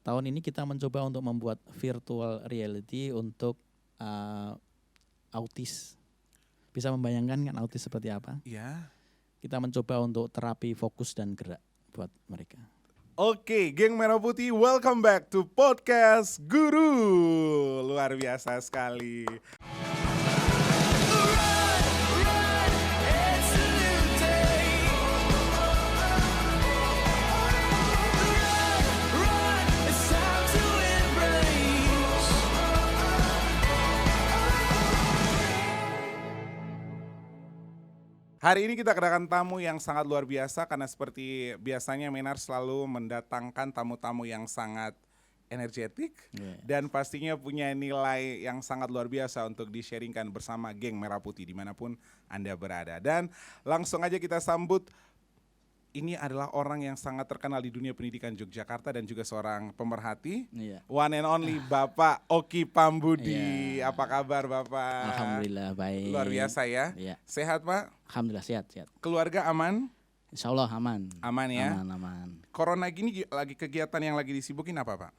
tahun ini kita mencoba untuk membuat virtual reality untuk autis. Bisa membayangkan kan autis seperti apa? Iya. Kita mencoba untuk terapi fokus dan gerak buat mereka. Oke, geng Merah Putih, welcome back to Podcast Guru. Luar biasa sekali. Hari ini kita kedatangan tamu yang sangat luar biasa karena seperti biasanya Menar selalu mendatangkan tamu-tamu yang sangat energetik dan pastinya punya nilai yang sangat luar biasa untuk di-sharingkan bersama geng Merah Putih dimanapun Anda berada. Dan langsung aja kita sambut, ini adalah orang yang sangat terkenal di dunia pendidikan Yogyakarta dan juga seorang pemerhati. One and only Bapak Oki Pambudi. Apa kabar Bapak? Alhamdulillah baik. Luar biasa ya. Sehat Pak? Alhamdulillah sehat. Keluarga aman? Insya Allah aman. Aman ya? Aman. Corona gini lagi kegiatan yang lagi disibukin apa Pak?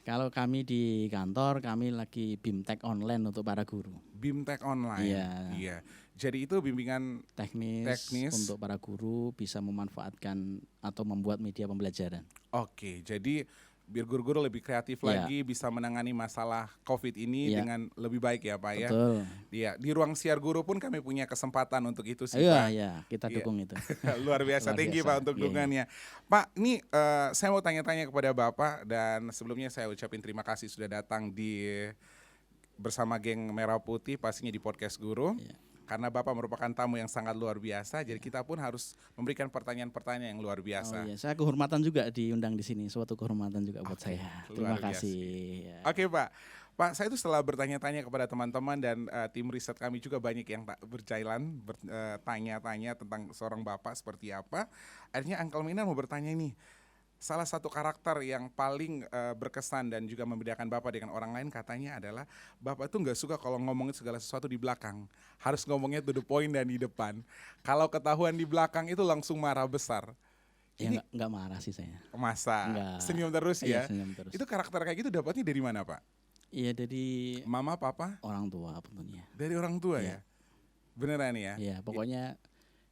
Kalau kami di kantor, kami lagi BIMTEK online untuk para guru. BIMTEK online? Iya. Jadi itu bimbingan teknis untuk para guru bisa memanfaatkan atau membuat media pembelajaran. Oke, jadi biar guru-guru lebih kreatif lagi, bisa menangani masalah COVID ini dengan lebih baik ya Pak. Betul. Ya. Di ruang siar guru pun kami punya kesempatan untuk itu sih Pak. Iya, kita dukung itu. Luar biasa, tinggi Pak untuk dukungannya. Pak, ini saya mau tanya-tanya kepada Bapak dan sebelumnya saya ucapin terima kasih sudah datang bersama geng Merah Putih pastinya di Podcast Guru. Karena Bapak merupakan tamu yang sangat luar biasa, jadi kita pun harus memberikan pertanyaan-pertanyaan yang luar biasa. Saya kehormatan juga diundang di sini, suatu kehormatan juga buat saya. Terima kasih. Oke Pak, saya itu setelah bertanya-tanya kepada teman-teman dan tim riset kami juga banyak yang bertanya-tanya tentang seorang Bapak seperti apa. Akhirnya Uncle Minar mau bertanya ini. Salah satu karakter yang paling berkesan dan juga membedakan Bapak dengan orang lain katanya adalah Bapak itu nggak suka kalau ngomongin segala sesuatu di belakang. Harus ngomongnya to the point dan di depan. Kalau ketahuan di belakang itu langsung marah besar. Ya nggak marah sih saya. Masa? Enggak. Senyum terus ya? Iya, senyum terus. Itu karakter kayak gitu dapatnya dari mana Pak? Iya dari Mama, Papa? Orang tua tentunya. Dari orang tua ya? Beneran ya? Iya, pokoknya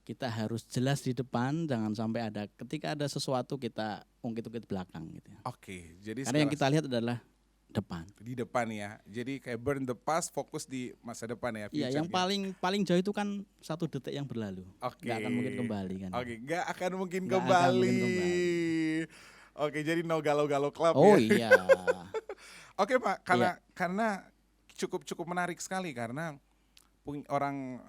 kita harus jelas di depan, jangan sampai ketika ada sesuatu kita ungkit-ungkit belakang gitu. Oke, jadi karena yang kita lihat adalah depan. Di depan ya. Jadi kayak burn the past, fokus di masa depan ya. Iya, yang paling jauh itu kan 1 detik yang berlalu. Oke. Gak akan mungkin kembali kan. Oke, gak akan mungkin kembali. Oke, jadi no galau-galau club ya. Oh iya. Oke Pak, karena cukup menarik sekali karena orang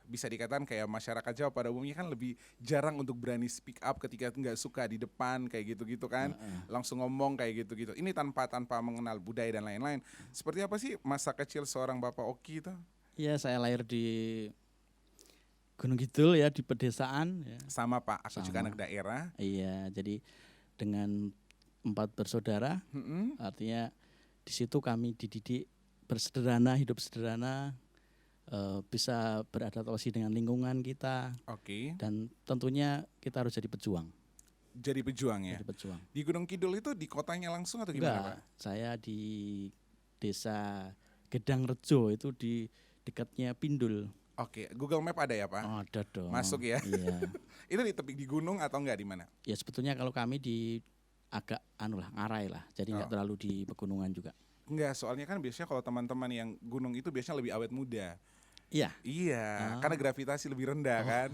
bisa dikatakan kayak masyarakat Jawa pada umumnya kan lebih jarang untuk berani speak up ketika nggak suka di depan kayak gitu-gitu kan, langsung ngomong kayak gitu-gitu. Ini tanpa mengenal budaya dan lain-lain. Seperti apa sih masa kecil seorang Bapak Oki itu? Iya, saya lahir di Gunung Kidul ya, di pedesaan. Ya. Sama Pak, aku juga anak daerah. Iya, jadi dengan 4 bersaudara, artinya di situ kami dididik bersederhana, hidup sederhana. Bisa beradaptasi dengan lingkungan kita. Dan tentunya kita harus jadi pejuang. Jadi pejuang ya? Jadi pejuang. Di Gunung Kidul itu di kotanya langsung atau gimana Pak? Saya di desa Gedang Rejo, itu di dekatnya Pindul. Oke, Google Map ada ya Pak? Ada dong. Masuk ya? Iya. Itu di gunung atau enggak di mana? Ya sebetulnya kalau kami di agak ngarai lah, jadi enggak terlalu di pegunungan juga. Enggak, soalnya kan biasanya kalau teman-teman yang gunung itu biasanya lebih awet muda. Iya, karena gravitasi lebih rendah kan.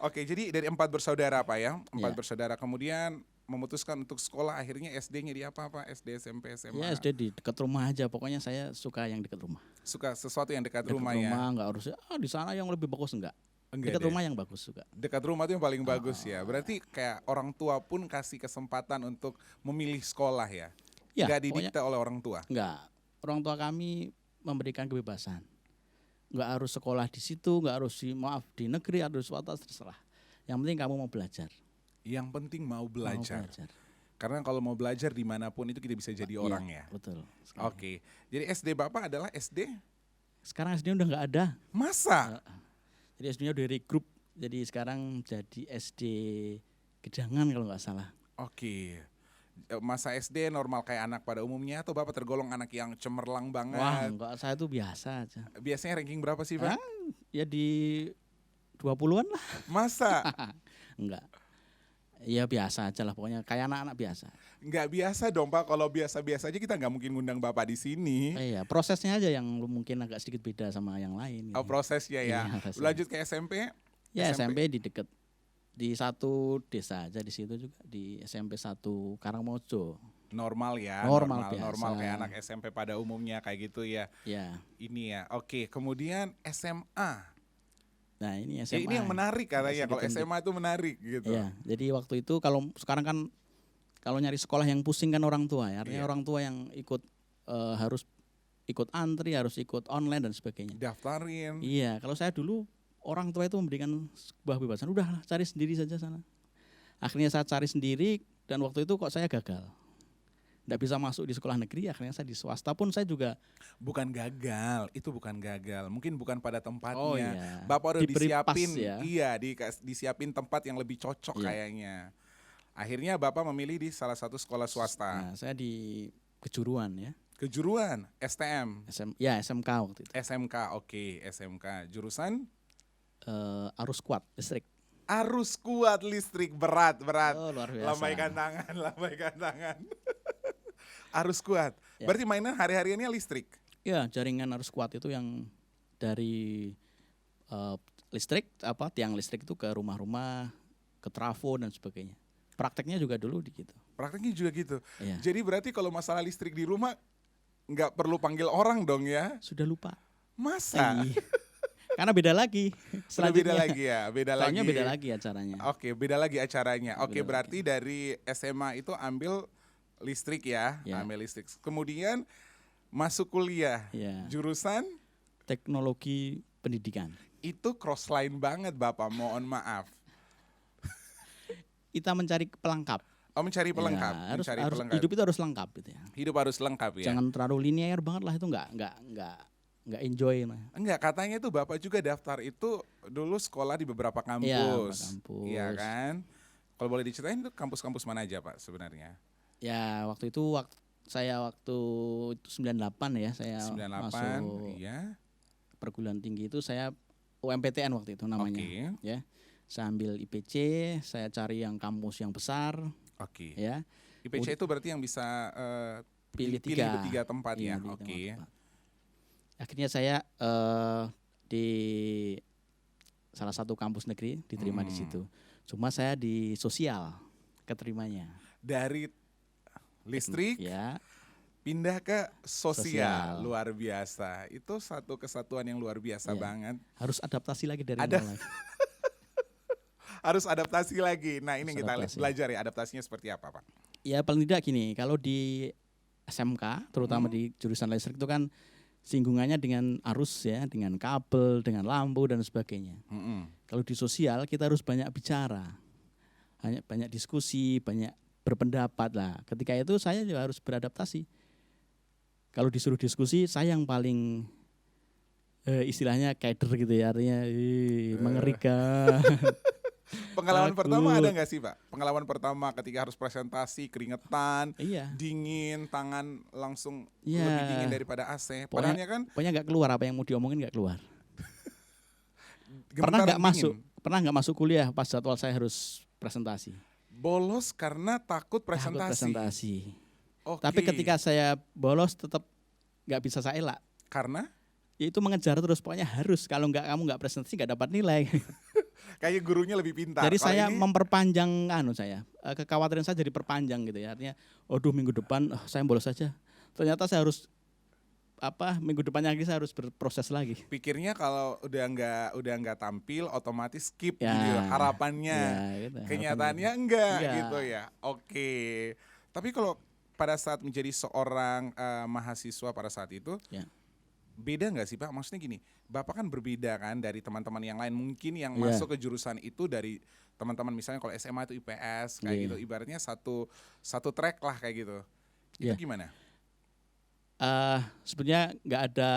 Oke, jadi dari 4 bersaudara Pak ya, 4 bersaudara kemudian memutuskan untuk sekolah akhirnya SD-nya di apa Pak? SD, SMP, SMA? Ya SD di dekat rumah aja, pokoknya saya suka yang dekat rumah. Suka sesuatu yang dekat rumah ya? Nggak harus di sana yang lebih bagus enggak dekat rumah yang bagus juga. Dekat rumah itu yang paling bagus ya, berarti kayak orang tua pun kasih kesempatan untuk memilih sekolah ya? Nggak didikte oleh orang tua? Enggak, orang tua kami memberikan kebebasan. Nggak harus sekolah di situ, nggak harus di negeri, harus swasta, terserah. Yang penting kamu mau belajar. Yang penting mau belajar. Karena kalau mau belajar dimanapun itu kita bisa jadi orang ya. Betul. Oke, jadi SD Bapak adalah SD? Sekarang SD udah nggak ada. Masa? Jadi SD-nya udah regroup. Jadi sekarang jadi SD Gedangan kalau nggak salah. Oke. masa SD normal kayak anak pada umumnya atau Bapak tergolong anak yang cemerlang Wah, banget? enggak, saya tuh biasa aja. Biasanya ranking berapa sih, Pak? Ya di 20-an lah. Masa? Enggak. Ya biasa aja lah, pokoknya kayak anak-anak biasa. Nggak biasa dong, Pak. Kalau biasa-biasa aja kita nggak mungkin ngundang Bapak di sini. Iya, prosesnya aja yang mungkin agak sedikit beda sama yang lain. Oh, prosesnya ya. Iya, prosesnya. Lanjut ke SMP? Ya SMP di deket, di satu desa aja di situ juga, di SMP 1 Karangmojo. Normal ya, Normal biasa. normal kayak anak SMP pada umumnya kayak gitu ya. Ya. Ini ya, oke. Kemudian SMA. Nah ini Ya, SMA. ini yang menarik katanya. Kalau sedikit SMA itu menarik gitu. Iya, jadi waktu itu kalau sekarang kan kalau nyari sekolah yang pusing kan orang tua ya. Artinya Iya. orang tua yang ikut harus ikut antri, harus ikut online dan sebagainya. Daftarin. Iya, kalau saya dulu orang tua itu memberikan sebuah kebebasan. Udah cari sendiri saja sana. Akhirnya saya cari sendiri dan waktu itu kok saya gagal. Nggak bisa masuk di sekolah negeri, akhirnya saya di swasta pun saya juga. Bukan gagal, itu bukan gagal. Mungkin bukan pada tempatnya. Oh iya. Bapak udah Diberi pas disiapin, ya. iya, disiapin tempat yang lebih cocok Iya. kayaknya. Akhirnya Bapak memilih di salah satu sekolah swasta. Nah, saya di kejuruan ya. Kejuruan, STM, SMK waktu itu. SMK, oke, SMK. Jurusan Arus kuat listrik. arus kuat listrik, berat. Oh, luar biasa. Lambaikan tangan. Arus kuat. Ya. Berarti mainan hari-hariannya listrik. Ya, jaringan arus kuat itu yang dari listrik, tiang listrik itu ke rumah-rumah, ke trafo dan sebagainya. Prakteknya juga dulu gitu. Prakteknya juga gitu. Iya. Jadi berarti kalau masalah listrik di rumah nggak perlu panggil orang dong ya? Sudah lupa. Masa? Iya. Karena beda lagi. Sudah beda Selanjutnya. lagi ya, Soalnya beda lagi acaranya. Oke, beda lagi acaranya. Oke, Beda berarti dari SMA itu ambil listrik ya, Ya. ambil listrik. Kemudian masuk kuliah, Ya. jurusan Teknologi pendidikan. itu cross line banget Bapak, mohon maaf. Kita mencari pelengkap. Oh, mencari pelengkap, Ya, harus, mencari harus pelengkap. hidup itu harus lengkap gitu ya. Hidup harus lengkap ya. Jangan terlalu linear banget lah, itu nggak enjoy lah. Enggak, katanya itu Bapak juga daftar itu dulu sekolah di beberapa kampus. Iya, beberapa kampus. Iya kan? Kalau boleh diceritain itu kampus-kampus mana aja Pak sebenarnya? Ya waktu itu waktu itu 98 ya saya 98, masuk iya. perguruan tinggi itu saya UMPTN waktu itu namanya. Oke. Ya. Saya ambil IPC, saya cari yang kampus yang besar Oke. ya. IPC itu berarti yang bisa Pilih tiga tempat ya. Iya, pilih Oke. tempat. Akhirnya saya di salah satu kampus negeri diterima di situ. Cuma saya di sosial keterimanya. Dari listrik Ya. pindah ke sosial. Sosial. Luar biasa. Itu satu kesatuan yang luar biasa Iya. banget. Harus adaptasi lagi dari Ada- nol lagi. Harus adaptasi lagi. Nah, ini Harus kita adaptasi. belajar ya adaptasinya seperti apa, Pak? Ya paling tidak gini, kalau di SMK, terutama di jurusan listrik itu kan singgungannya dengan arus ya, dengan kabel, dengan lampu dan sebagainya. Mm-mm. Kalau di sosial kita harus banyak bicara, banyak diskusi, banyak berpendapat lah. Ketika itu saya juga harus beradaptasi. Kalau disuruh diskusi, saya yang paling istilahnya keder gitu ya, artinya mengerikan. Pengalaman Takut. pertama ada nggak sih, Pak? Pengalaman pertama ketika harus presentasi, keringetan, Iya. dingin, tangan langsung Iya. lebih dingin daripada AC. Pokoknya- Padahalnya kan Pokoknya nggak keluar apa yang mau diomongin nggak keluar. gemetar Pernah nggak dingin. masuk? Pernah nggak masuk kuliah pas jadwal saya harus presentasi? Bolos karena takut Takut presentasi. presentasi. Oke. Tapi ketika saya bolos tetap nggak bisa saya elak. Karena Ya itu mengejar terus, pokoknya harus. Kalau kamu nggak presentasi nggak dapat nilai. kayak gurunya lebih pintar. Jadi Kalau saya ini, memperpanjang kekhawatiran saya jadi perpanjang gitu ya. Artinya, minggu depan saya bolos saja. Ternyata saya harus minggu depannya lagi saya harus berproses lagi. pikirnya kalau udah nggak tampil otomatis skip Ya. gitu harapannya. Ya, gitu, Kenyataannya enggak Enggak. gitu ya. Oke. Tapi kalau pada saat menjadi seorang mahasiswa pada saat itu Ya. beda nggak sih Pak? Maksudnya gini, Bapak kan berbeda kan dari teman-teman yang lain. Mungkin yang Iya. masuk ke jurusan itu dari teman-teman misalnya kalau SMA itu IPS kayak Iya. gitu. Ibaratnya satu track lah kayak gitu. Itu Iya. gimana? Sebenarnya nggak ada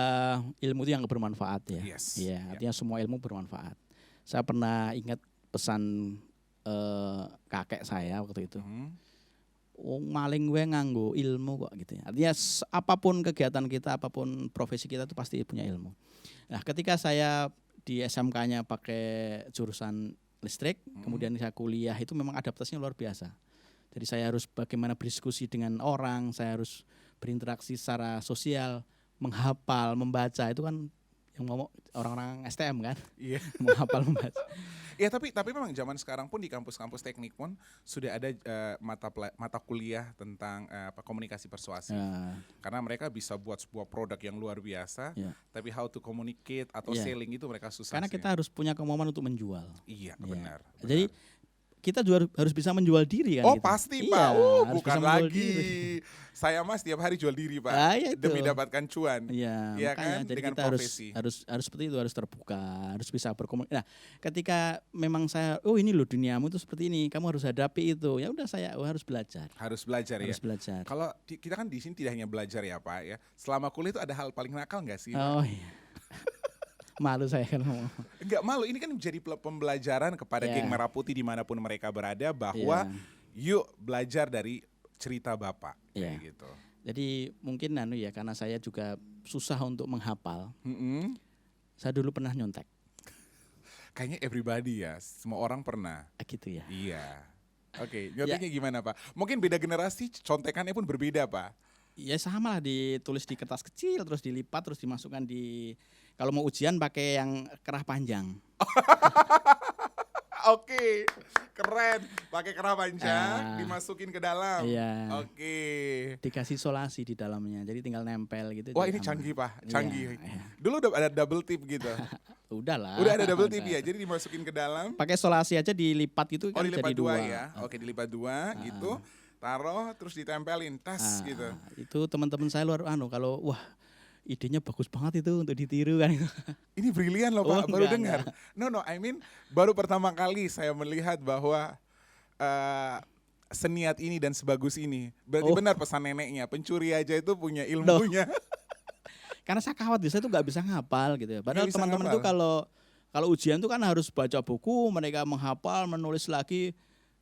ilmu itu yang bermanfaat ya. Yes. Iya, artinya semua ilmu bermanfaat. Saya pernah ingat pesan kakek saya waktu itu. Hmm. maling gue nganggo ilmu kok gitu ya. Artinya apapun kegiatan kita, apapun profesi kita itu pasti punya ilmu. Nah, ketika saya di SMK-nya pakai jurusan listrik, kemudian saya kuliah itu memang adaptasinya luar biasa. Jadi saya harus bagaimana berdiskusi dengan orang, saya harus berinteraksi secara sosial, menghafal, membaca itu kan yang ngomong orang-orang STM kan, Iya. menghafal membaca. Ya tapi memang zaman sekarang pun di kampus-kampus teknik pun sudah ada mata kuliah tentang komunikasi persuasi. Karena mereka bisa buat sebuah produk yang luar biasa, tapi how to communicate atau selling itu mereka susah. Karena kita harus punya kemampuan untuk menjual. Iya, benar. Jadi kita juga harus bisa menjual diri kan. Oh gitu. pasti Pak, bukan lagi. Saya Mas tiap hari jual diri Pak, demi dapatkan cuan. Iya kan? Jadi dengan kita profesi. harus seperti itu, harus terbuka, harus bisa berkomunikasi. Nah, ketika memang saya, ini loh duniamu itu seperti ini, kamu harus hadapi itu. Ya udah saya harus belajar. Harus belajar. Kalau kita kan di sini tidak hanya belajar ya Pak ya. Selama kuliah itu ada hal paling nakal nggak sih? Oh iya. Malu saya kan ngomong. Enggak malu, ini kan menjadi pembelajaran kepada geng Merah Putih dimanapun mereka berada bahwa yuk belajar dari cerita Bapak kayak gitu. Jadi mungkin karena saya juga susah untuk menghafal. Saya dulu pernah nyontek. Kayaknya everybody ya, semua orang pernah. Gitu ya. Iya. Oke, nyonteknya gimana Pak? Mungkin beda generasi contekannya pun berbeda Pak. Ya sama lah, ditulis di kertas kecil terus dilipat terus dimasukkan di, kalau mau ujian pakai yang kerah panjang. Oke, keren. Pakai kerah panjang dimasukin ke dalam. Iya. Oke. Dikasih isolasi di dalamnya, jadi tinggal nempel gitu. Wah ini canggih Pak, canggih. Dulu udah ada double tip gitu. Udah ada double tip ya, jadi dimasukin ke dalam. Pakai isolasi aja dilipat gitu kan dilipat jadi dua ya. Oke, dilipat dua gitu. Taruh terus ditempelin tas gitu. Itu teman-teman saya kalau idenya bagus banget itu untuk ditiru kan. Ini brilian loh Pak, baru dengar. No, I mean baru pertama kali saya melihat bahwa seniat ini dan sebagus ini. Berarti benar pesan neneknya, pencuri aja itu punya ilmunya. Karena saya khawatir saya tuh nggak bisa ngapal gitu ya. Padahal teman-teman itu kalau ujian tuh kan harus baca buku, mereka menghafal, menulis lagi.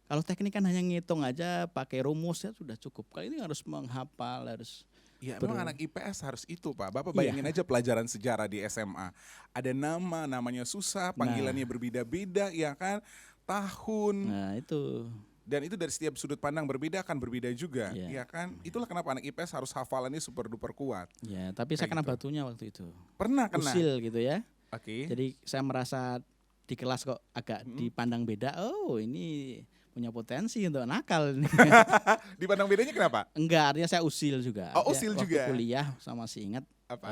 Kalau teknik kan hanya ngitung aja, pakai rumus ya sudah cukup. Kali ini harus menghafal, harus. Ya memang anak IPS harus itu Pak. Bapak bayangin aja pelajaran sejarah di SMA. Ada namanya susah, panggilannya berbeda-beda ya kan. Tahun. Nah itu. Dan itu dari setiap sudut pandang berbeda akan berbeda juga, ya kan? Itulah kenapa anak IPS harus hafalannya super duper kuat. Ya, tapi saya kena batunya waktu itu. Pernah kena? Usil gitu ya. Oke. Jadi saya merasa di kelas kok agak dipandang beda. Oh ini punya potensi untuk nakal. Dipandang bedanya kenapa? Enggak, artinya saya usil juga. Oh usil juga? Waktu kuliah sama masih ingat. Apa?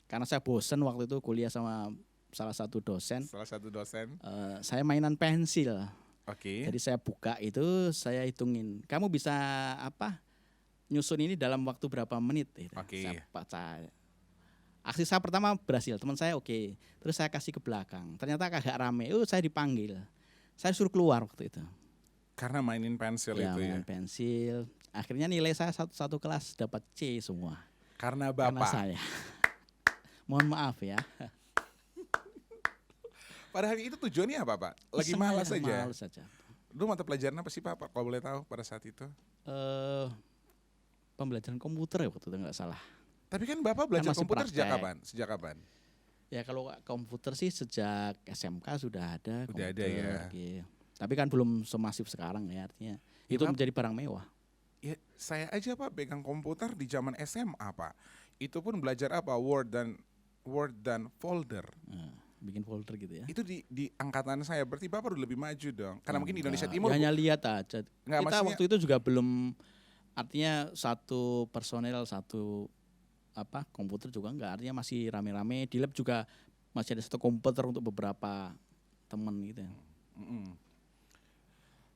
Karena saya bosen waktu itu kuliah sama salah satu dosen. Saya mainan pensil. Oke. Jadi saya buka itu, saya hitungin. Kamu bisa nyusun ini dalam waktu berapa menit? Oke. Saya baca. Aksi saya pertama berhasil, teman saya oke. Terus saya kasih ke belakang. Ternyata agak rame. Saya dipanggil. Saya suruh keluar waktu itu. Karena mainin pensil itu ya. Mainin pensil. Akhirnya nilai saya satu kelas dapat C semua. Karena Bapak. Karena saya. Mohon maaf ya. Pada hari itu tujuannya apa Pak? Lagi malas saja. Malas saja. Dulu mata pelajaran apa sih Pak? Kalau boleh tahu pada saat itu? Pembelajaran komputer ya waktu itu nggak salah. Tapi kan Bapak belajar komputer sejak kapan? Ya kalau komputer sih sejak SMK sudah ada. Udah ada ya. Gitu. Tapi kan belum semasif sekarang ya, artinya itu menjadi barang mewah. Ya saya aja Pak pegang komputer di zaman SMA Pak. Itu pun belajar apa? Word dan folder. Bikin folder gitu ya. Itu di angkatan saya, berarti Bapak udah lebih maju dong. Karena mungkin di Indonesia Timur. Hanya lihat aja. Kita waktu itu juga belum, artinya satu personel satu komputer juga enggak, artinya masih rame-rame. Di lab juga masih ada satu komputer untuk beberapa teman gitu ya.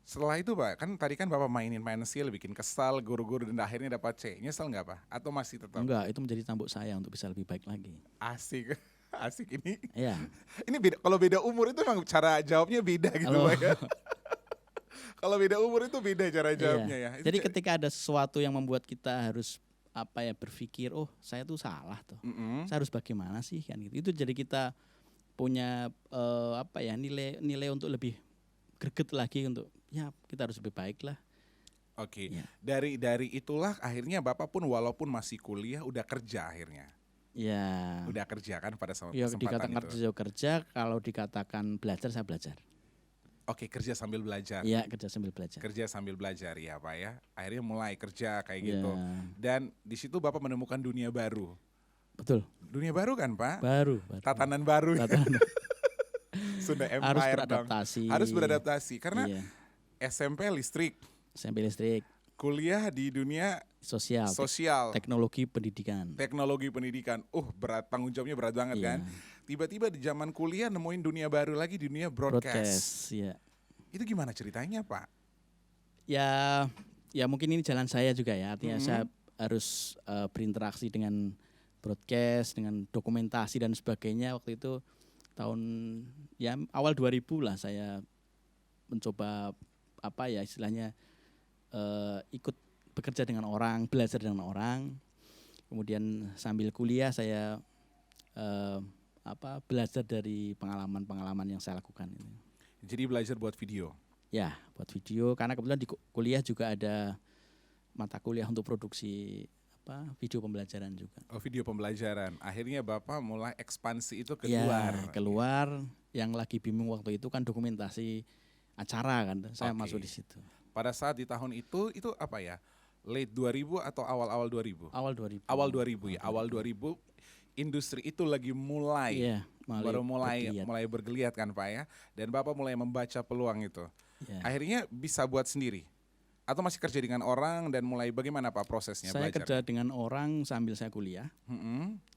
Setelah itu Pak, kan tadi kan Bapak mainin pensil, bikin kesal guru-guru dan akhirnya dapat C. Nyesel nggak Pak? Atau masih tetap? Enggak, itu menjadi tambuk saya untuk bisa lebih baik lagi. Asik ini. Iya. Ini beda, kalau beda umur itu memang cara jawabnya beda gitu Pak ya. Kalau beda umur itu beda cara jawabnya ya. Jadi ketika ada sesuatu yang membuat kita harus berpikir, saya tuh salah tuh. Saya harus bagaimana sih kan gitu. Itu jadi kita punya nilai untuk lebih greget lagi untuk kita harus lebih baik lah. Oke. Ya. Dari itulah akhirnya Bapak pun walaupun masih kuliah udah kerja akhirnya. Ya. Udah kerja kan pada Ya kesempatan dikatakan itu. kerja, kalau dikatakan belajar saya belajar. Oke, kerja sambil belajar. Iya, kerja sambil belajar. Kerja sambil belajar ya Pak ya. Akhirnya mulai kerja kayak Ya. gitu. Dan di situ Bapak menemukan dunia baru. Betul. Dunia baru kan Pak? Baru. Tatanan baru. Tatanan. Sunda Empire Harus dong. beradaptasi. Harus beradaptasi karena Iya. SMP listrik, SMP listrik, kuliah di dunia sosial, sosial, teknologi pendidikan. teknologi pendidikan. Berat, tanggung jawabnya berat banget Iya. kan. Tiba-tiba di zaman kuliah nemuin dunia baru lagi, dunia broadcast. Ya. Itu gimana ceritanya Pak? Ya mungkin ini jalan saya juga ya. Artinya saya harus berinteraksi dengan broadcast, dengan dokumentasi dan sebagainya. Waktu itu tahun ya awal 2000 lah saya mencoba istilahnya ikut bekerja dengan orang, belajar dengan orang. Kemudian sambil kuliah saya belajar dari pengalaman-pengalaman yang saya lakukan ini. Jadi belajar buat video. Ya, buat video karena kebetulan di kuliah juga ada mata kuliah untuk produksi video pembelajaran juga. Video pembelajaran. Akhirnya Bapak mulai ekspansi itu keluar. Yang lagi bingung waktu itu kan dokumentasi acara kan. Saya masuk di situ. Pada saat di tahun itu apa ya? Late 2000 atau awal-awal 2000? Awal 2000. Awal 2000 ya. Awal 2000 industri itu lagi mulai. Iya, baru mulai bergeliat kan Pak ya. Dan Bapak mulai membaca peluang itu. Ya. Akhirnya bisa buat sendiri. Atau masih kerja dengan orang dan mulai bagaimana Pak prosesnya Saya belajar? kerja dengan orang sambil saya kuliah.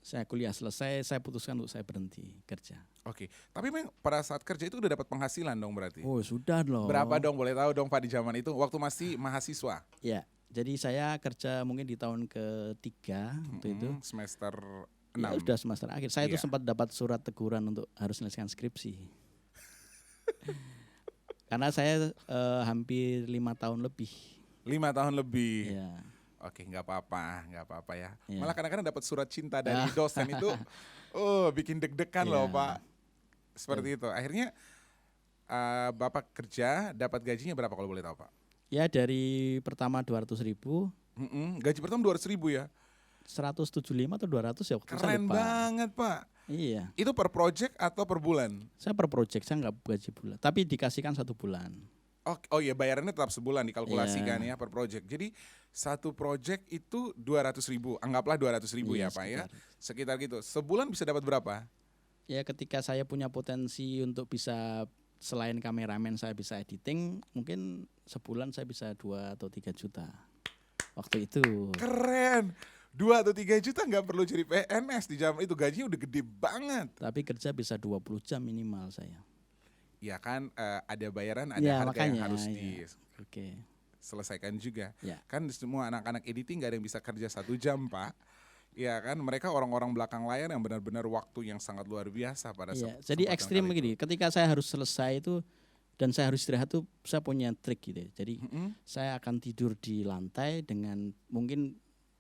Saya kuliah selesai, saya putuskan untuk saya berhenti kerja. Oke. Tapi memang pada saat kerja itu udah dapat penghasilan dong berarti? Oh sudah loh. Berapa dong, boleh tahu dong Pak di zaman itu waktu masih mahasiswa? Ya, jadi saya kerja mungkin di tahun ketiga waktu itu. Semester 6. Ya, sudah semester akhir. Saya itu sempat dapat surat teguran untuk harus menyelesaikan skripsi. Karena saya hampir 5 tahun lebih. 5 tahun lebih. Ya. Oke, nggak apa-apa ya. Ya. Malah kadang-kadang dapat surat cinta dari dosen itu, bikin deg-degan loh Pak. Seperti itu. Akhirnya Bapak kerja, dapat gajinya berapa kalau boleh tahu Pak? Ya dari pertama 200.000. Gaji pertama 200.000 ya? 175 atau 200 ya waktu itu. Keren banget Pak. Iya. Itu per project atau per bulan? Saya per project, saya nggak gaji bulan. Tapi dikasihkan 1 bulan. Oh iya, bayarannya tetap sebulan dikalkulasikan ya per project. Jadi satu project itu 200.000, anggaplah 200.000 ya Pak ya. Sekitar gitu. Sebulan bisa dapat berapa? Ya ketika saya punya potensi untuk bisa selain kameramen saya bisa editing, mungkin sebulan saya bisa 2 atau 3 juta. Waktu itu. Keren. 2 atau 3 juta nggak perlu jadi PNS di zaman itu, gajinya udah gede banget. Tapi kerja bisa 20 jam minimal saya. Ya kan ada bayaran, ada ya, harga makanya, yang harus Oke. diselesaikan juga. Ya. Kan semua anak-anak editing nggak ada yang bisa kerja 1 jam Pak. Ya kan mereka orang-orang belakang layar yang benar-benar waktu yang sangat luar biasa pada saat. Jadi ekstrim begini, ketika saya harus selesai itu dan saya harus istirahat tuh saya punya trik gitu. Jadi saya akan tidur di lantai dengan mungkin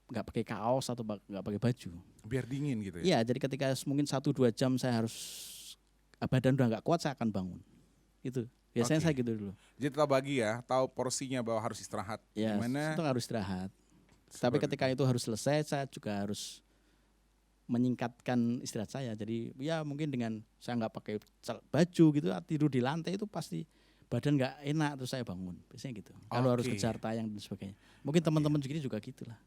nggak pakai kaos atau nggak pakai baju. Biar dingin gitu ya? Iya, jadi ketika mungkin 1-2 jam saya harus badan udah nggak kuat saya akan bangun. Itu biasanya saya gitu dulu. Jadi tetap bagi ya, tahu porsinya bahwa harus istirahat. Ya, gimana? itu harus istirahat. Tapi ketika itu harus selesai, saya juga harus menyingkatkan istirahat saya. Jadi ya mungkin dengan saya nggak pakai baju gitu, tidur di lantai itu pasti badan nggak enak terus saya bangun. Biasanya gitu. Kalau harus kejar tayang dan sebagainya. Mungkin teman-teman juga gitu lah.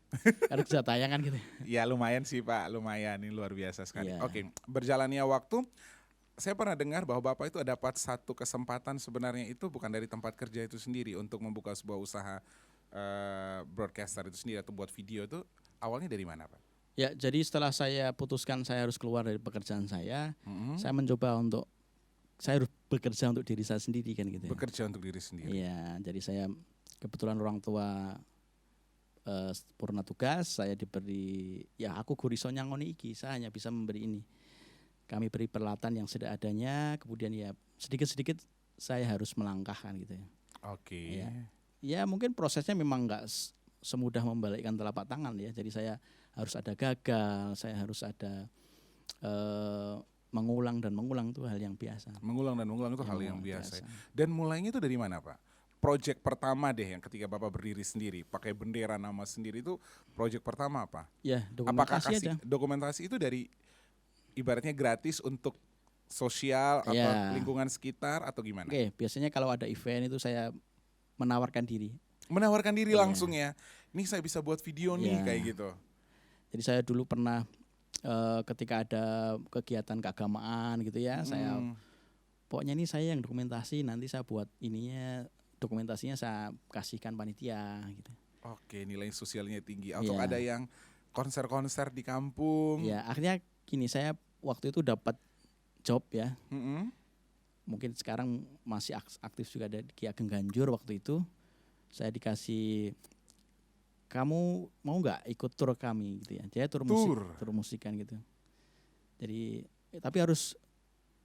Harus kejar tayangan gitu. Ya lumayan sih Pak, lumayan. Ini luar biasa sekali. Ya. Oke, berjalannya waktu, saya pernah dengar bahwa Bapak itu dapat satu kesempatan sebenarnya itu bukan dari tempat kerja itu sendiri untuk membuka sebuah usaha broadcaster itu sendiri atau buat video itu awalnya dari mana Pak? Ya, jadi setelah saya putuskan saya harus keluar dari pekerjaan saya mencoba untuk saya harus bekerja untuk diri saya sendiri kan gitu. Bekerja untuk diri sendiri. Iya, jadi saya kebetulan orang tua purna tugas, saya diberi aku guru iso nyangoni iki, saya hanya bisa memberi ini. Kami beri peralatan yang seadanya, kemudian ya sedikit-sedikit saya harus melangkahkan gitu ya. Oke. Ya mungkin prosesnya memang nggak semudah membalikkan telapak tangan ya. Jadi saya harus ada gagal, saya harus ada mengulang dan mengulang itu hal yang biasa. Mengulang dan mengulang itu hal yang biasa. Dan mulainya itu dari mana Pak? project pertama deh yang ketika Bapak berdiri sendiri, pakai bendera nama sendiri itu project pertama apa? Ya, Apakah dokumentasi aja. dokumentasi itu dari ibaratnya gratis untuk sosial atau Ya. lingkungan sekitar atau gimana? Oke, biasanya kalau ada event itu saya menawarkan diri. Menawarkan diri Iya. langsung ya. Nih saya bisa buat video nih Iya. kayak gitu. Jadi saya dulu pernah ketika ada kegiatan keagamaan gitu ya, saya pokoknya ini saya yang dokumentasi, nanti saya buat ininya, dokumentasinya saya kasihkan panitia gitu. Oke, nilai sosialnya tinggi. Atau Iya. ada yang konser-konser di kampung. Ya, akhirnya gini, saya waktu itu dapat job ya. Mm-mm. Mungkin sekarang masih aktif juga ada di Ki Ageng Ganjur waktu itu. Saya dikasih, kamu mau nggak ikut tur kami gitu ya. Dia tur musikan gitu. Jadi tapi harus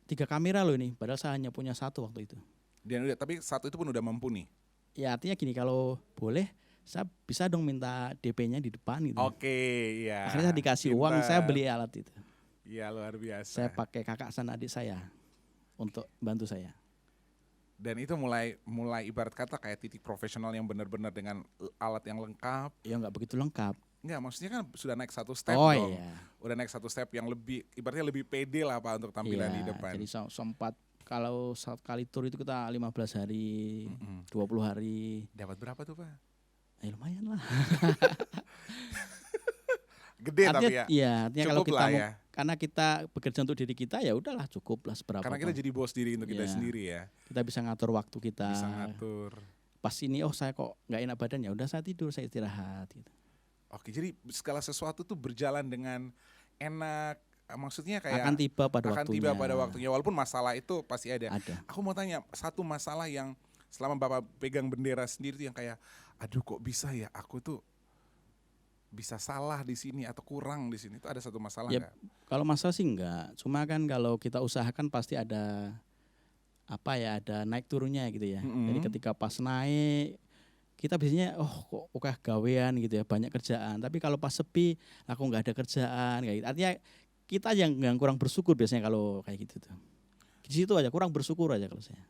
3 kamera loh ini, padahal saya hanya punya 1 waktu itu. Dan udah, tapi 1 itu pun udah mampu nih. Ya artinya gini, kalau boleh saya bisa dong minta DP-nya di depan gitu. Oke, iya. Akhirnya saya dikasih uang, saya beli alat itu. Iya, luar biasa. Saya pakai kakak dan adik saya untuk bantu saya. Dan itu mulai ibarat kata kayak titik profesional yang benar-benar dengan alat yang lengkap. Ya nggak begitu lengkap. Enggak, maksudnya kan sudah naik 1 step Oh dong. iya. Udah naik 1 step yang lebih, ibaratnya lebih pede lah Pak untuk tampilan di depan. Jadi sempat kalau sekali tur itu kita 15 hari, 20 hari. Dapat berapa tuh Pak? Ya lumayan lah. Gede artinya, tapi ya. Iya, artinya kalau Cukup kita lah ya. karena kita bekerja untuk diri kita ya udahlah cukup lah seberapa. Karena kita jadi bos diri untuk kita Iya. sendiri ya. Kita bisa ngatur waktu kita. Bisa ngatur. Pas ini saya kok nggak enak badan, ya udah saya tidur, saya istirahat gitu. Oke, jadi segala sesuatu tuh berjalan dengan enak. Maksudnya kayak Akan tiba pada akan waktunya. tiba pada waktunya. Walaupun masalah itu pasti ada. Ada. Aku mau tanya satu masalah yang selama Bapak pegang bendera sendiri tuh yang kayak, aduh kok bisa ya aku tuh bisa salah di sini atau kurang di sini. Itu ada satu masalah Ya, nggak? kalau masalah sih enggak. Cuma kan kalau kita usahakan pasti ada ada naik turunnya gitu ya. Jadi ketika pas naik kita biasanya kok gawean gitu ya, banyak kerjaan. Tapi kalau pas sepi aku nggak ada kerjaan kayak gitu. Artinya kita yang kurang bersyukur biasanya kalau kayak gitu tuh. Di situ aja kurang bersyukur aja kalau saya.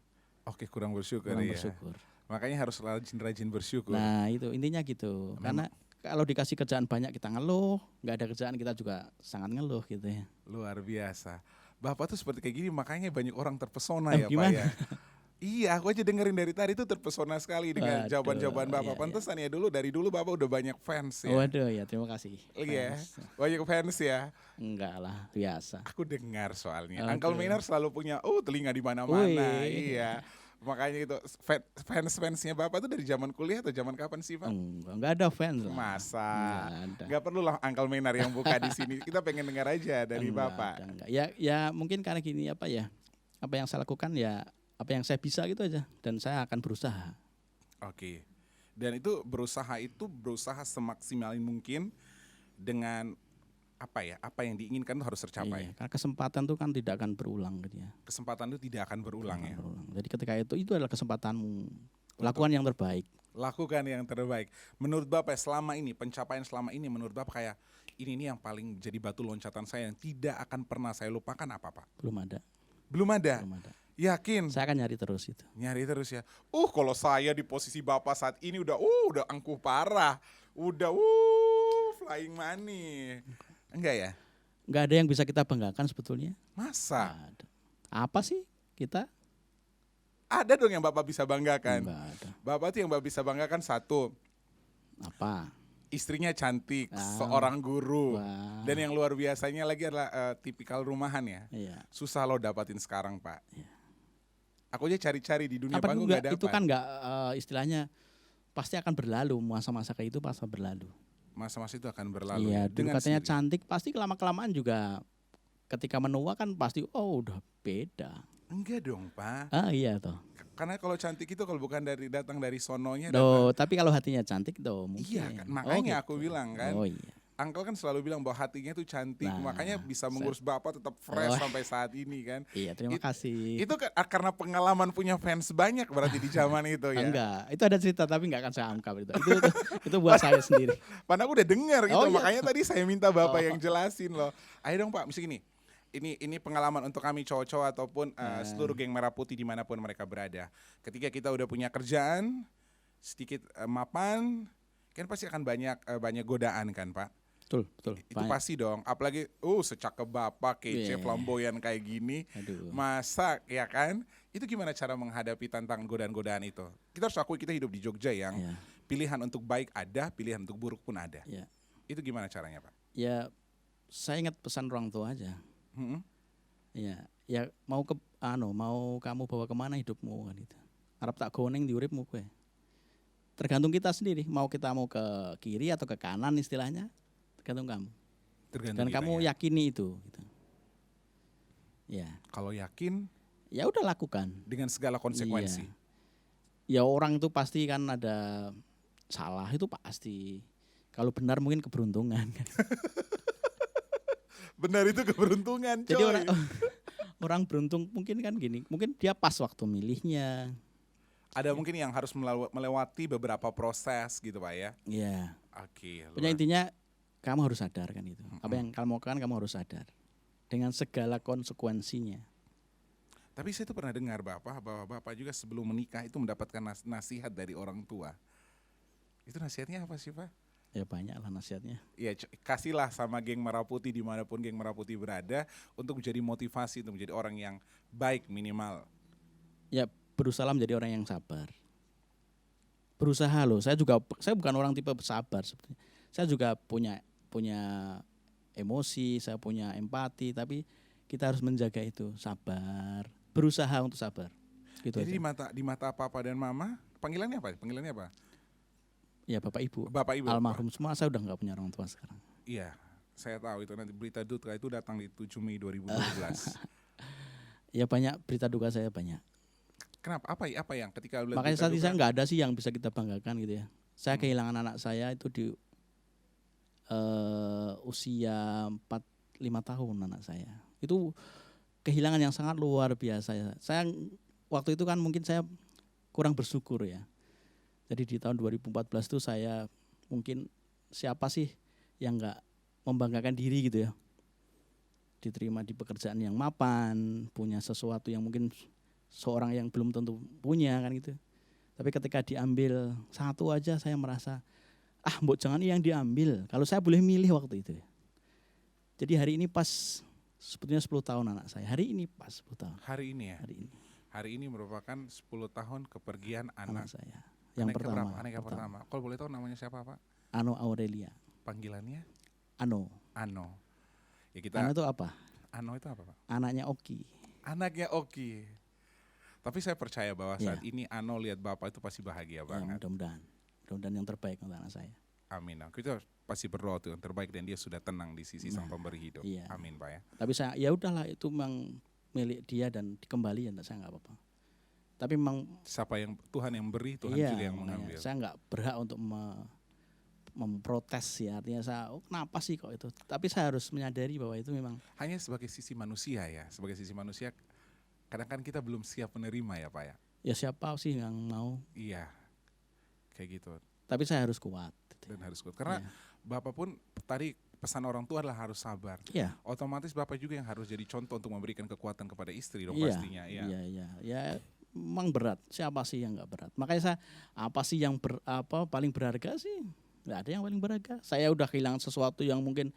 Oke, kurang bersyukur Kurang ya. bersyukur. Makanya harus rajin-rajin bersyukur. Nah, itu intinya gitu. Karena kalau dikasih kerjaan banyak kita ngeluh, nggak ada kerjaan kita juga sangat ngeluh gitu ya. Luar biasa. Bapak tuh seperti kayak gini makanya banyak orang terpesona ya Gimana? Pak ya. Iya, aku aja dengerin dari tadi tuh terpesona sekali dengan Waduh, jawaban-jawaban Bapak. iya, Pantesan ya dari dulu Bapak udah banyak fans ya. Waduh ya, terima kasih. Iya, Fans. banyak fans ya. Enggak lah, biasa. Aku dengar soalnya. Aduh. Uncle Maynard selalu punya telinga di mana-mana. Wih. Iya. Makanya itu fans-fansnya Bapak tuh dari zaman kuliah atau zaman kapan sih Pak? Enggak ada fans lah. Masa? Enggak ada. Nggak perlu lah Uncle Maynard yang buka di sini. Kita pengen dengar aja dari Enggak Bapak. ada, enggak. Ya mungkin karena gini apa yang saya lakukan ya apa yang saya bisa gitu aja dan saya akan berusaha. Oke. Dan itu berusaha semaksimal mungkin dengan apa yang diinginkan itu harus tercapai. Iya, karena kesempatan itu kan tidak akan berulang gitu ya. Kesempatan itu tidak akan berulang ya. Berulang. Jadi ketika itu adalah kesempatanmu. Lakukan yang terbaik. Lakukan yang terbaik. Menurut Bapak pencapaian selama ini menurut Bapak kayak ini yang paling jadi batu loncatan saya yang tidak akan pernah saya lupakan apa Pak? Belum ada. Belum ada. Yakin? Saya akan nyari terus itu. Nyari terus ya. Kalau saya di posisi Bapak saat ini udah angkuh parah. Udah flying money. Enggak ya? Enggak ada yang bisa kita banggakan sebetulnya. Masa? Nggak ada. Apa sih kita? Ada dong yang Bapak bisa banggakan. Enggak ada. Bapak tuh yang Bapak bisa banggakan satu, Apa? istrinya cantik, seorang guru. Wah. Dan yang luar biasanya lagi adalah tipikal rumahan ya. Iya. Susah lo dapatin sekarang Pak. Iya. Aku aja cari-cari di dunia Apa panggung enggak, gak dapat. itu kan enggak istilahnya pasti akan berlalu, masa-masa kayak itu pasti berlalu. Masa-masa itu akan berlalu. Iya, dulu Dengan katanya sendiri. cantik, pasti lama-kelamaan juga ketika menua kan pasti udah beda. Enggak dong Pak. Iya toh. Karena kalau cantik itu kalau bukan datang dari sononya. Tapi kalau hatinya cantik toh mungkin. Iya kan, makanya gitu. aku bilang kan. Oh iya. Uncle kan selalu bilang bahwa hatinya tuh cantik, Nah, makanya bisa mengurus Bapak tetap fresh sampai saat ini kan. Iya, terima kasih. Itu kan karena pengalaman punya fans banyak berarti di zaman itu ya. Enggak, itu ada cerita tapi enggak akan saya ungkap itu. Itu buat saya sendiri. Padahal aku udah dengar gitu, Oh, iya. makanya tadi saya minta Bapak yang jelasin loh. Ayo dong Pak, mesti gini. ini pengalaman untuk kami cowok-cowok ataupun seluruh geng Merah Putih dimanapun mereka berada. Ketika kita udah punya kerjaan sedikit mapan, kan pasti akan banyak godaan kan Pak. Betul. Itu pasti dong. Apalagi secakep bapak kece flamboyan kayak gini. Aduh. Masa ya kan? Itu gimana cara menghadapi tantangan godaan-godaan itu? Kita harus akui kita hidup di Jogja yang pilihan untuk baik ada, pilihan untuk buruk pun ada. Itu gimana caranya Pak? Ya saya ingat pesan orang tua aja. Ya mau kamu bawa kemana hidupmu kan itu. Arep tak goneng di uripmu kowe. Tergantung kita sendiri, mau ke kiri atau ke kanan istilahnya, tergantung kamu. Dan kamu yakini itu. Gitu. Ya. Kalau yakin, ya udah lakukan dengan segala konsekuensi. Ya orang itu pasti kan ada salah itu pasti. Kalau benar mungkin keberuntungan. Benar itu keberuntungan. Coy. Jadi orang beruntung mungkin kan gini, mungkin dia pas waktu milihnya. Ada mungkin yang harus melewati beberapa proses gitu Pak ya? Iya. Oke. Pokoknya intinya kamu harus sadar kan itu. Apa yang kamu lakukan kamu harus sadar. Dengan segala konsekuensinya. Tapi saya tuh pernah dengar bahwa Bapak juga sebelum menikah itu mendapatkan nasihat dari orang tua. Itu nasihatnya apa sih Pak? Ya banyak lah nasihatnya. Ya kasihlah sama geng Merah Putih dimanapun geng Merah Putih berada untuk menjadi motivasi, untuk menjadi orang yang baik minimal. Ya berusaha menjadi orang yang sabar. Berusaha loh. Saya bukan orang tipe sabar sebetulnya. Saya juga punya emosi, saya punya empati, tapi kita harus menjaga itu, sabar. Berusaha untuk sabar. Gitu. Jadi aja. di mata Papa dan Mama, panggilannya apa? Ya Bapak Ibu. Almarhum semua, saya udah nggak punya orang tua sekarang. Iya, saya tahu itu nanti berita duka itu datang di 7 Mei 2012. Ya banyak berita duka saya banyak. Kenapa? Apa yang ketika makanya saat ini saya nggak ada sih yang bisa kita banggakan gitu ya. Saya kehilangan anak saya itu di usia 5 tahun anak saya. Itu kehilangan yang sangat luar biasa ya. Saya waktu itu kan mungkin saya kurang bersyukur ya. Jadi di tahun 2014 itu saya mungkin siapa sih yang nggak membanggakan diri gitu ya. Diterima di pekerjaan yang mapan, punya sesuatu yang mungkin seorang yang belum tentu punya kan gitu. Tapi ketika diambil satu aja saya merasa mbok jangan yang diambil. Kalau saya boleh milih waktu itu. Jadi hari ini pas sebetulnya 10 tahun anak saya. Hari ini pas 10 tahun. Hari ini ya? Hari ini. Hari ini merupakan 10 tahun kepergian anak saya. Yang pertama. Anak yang pertama. Kalau boleh tahu namanya siapa Pak? Ano Aurelia. Panggilannya? Ano. Ya kita. Ano itu apa? Ano itu apa Pak? Anaknya Oki. Anaknya Oki. Tapi saya percaya bahwa saat ini Ano lihat Bapak itu pasti bahagia banget. Mudah-mudahan yang terbaik untuk anak saya. Amin. Kita pasti berdoa tuh yang terbaik dan dia sudah tenang di sisi Sang Pemberi hidup. Iya. Amin Pak ya. Tapi saya ya udahlah itu memang milik dia dan dikembali ya saya nggak apa-apa. Tapi memang siapa yang Tuhan yang beri, Tuhan juga yang mengambil. Saya nggak berhak untuk memprotes ya, artinya saya kenapa sih kok itu. Tapi saya harus menyadari bahwa itu memang hanya sebagai sisi manusia ya, sebagai sisi manusia kadang kan kita belum siap menerima ya Pak ya. Ya siapa sih yang mau? Iya, kayak gitu. Tapi saya harus kuat. Dan harus kuat karena Bapak pun tadi pesan orang tua adalah harus sabar. Iya. Otomatis Bapak juga yang harus jadi contoh untuk memberikan kekuatan kepada istri dong pastinya. Iya. Ya memang berat. Siapa sih yang nggak berat? Makanya saya apa sih yang paling berharga sih? Nggak ada yang paling berharga. Saya udah kehilangan sesuatu yang mungkin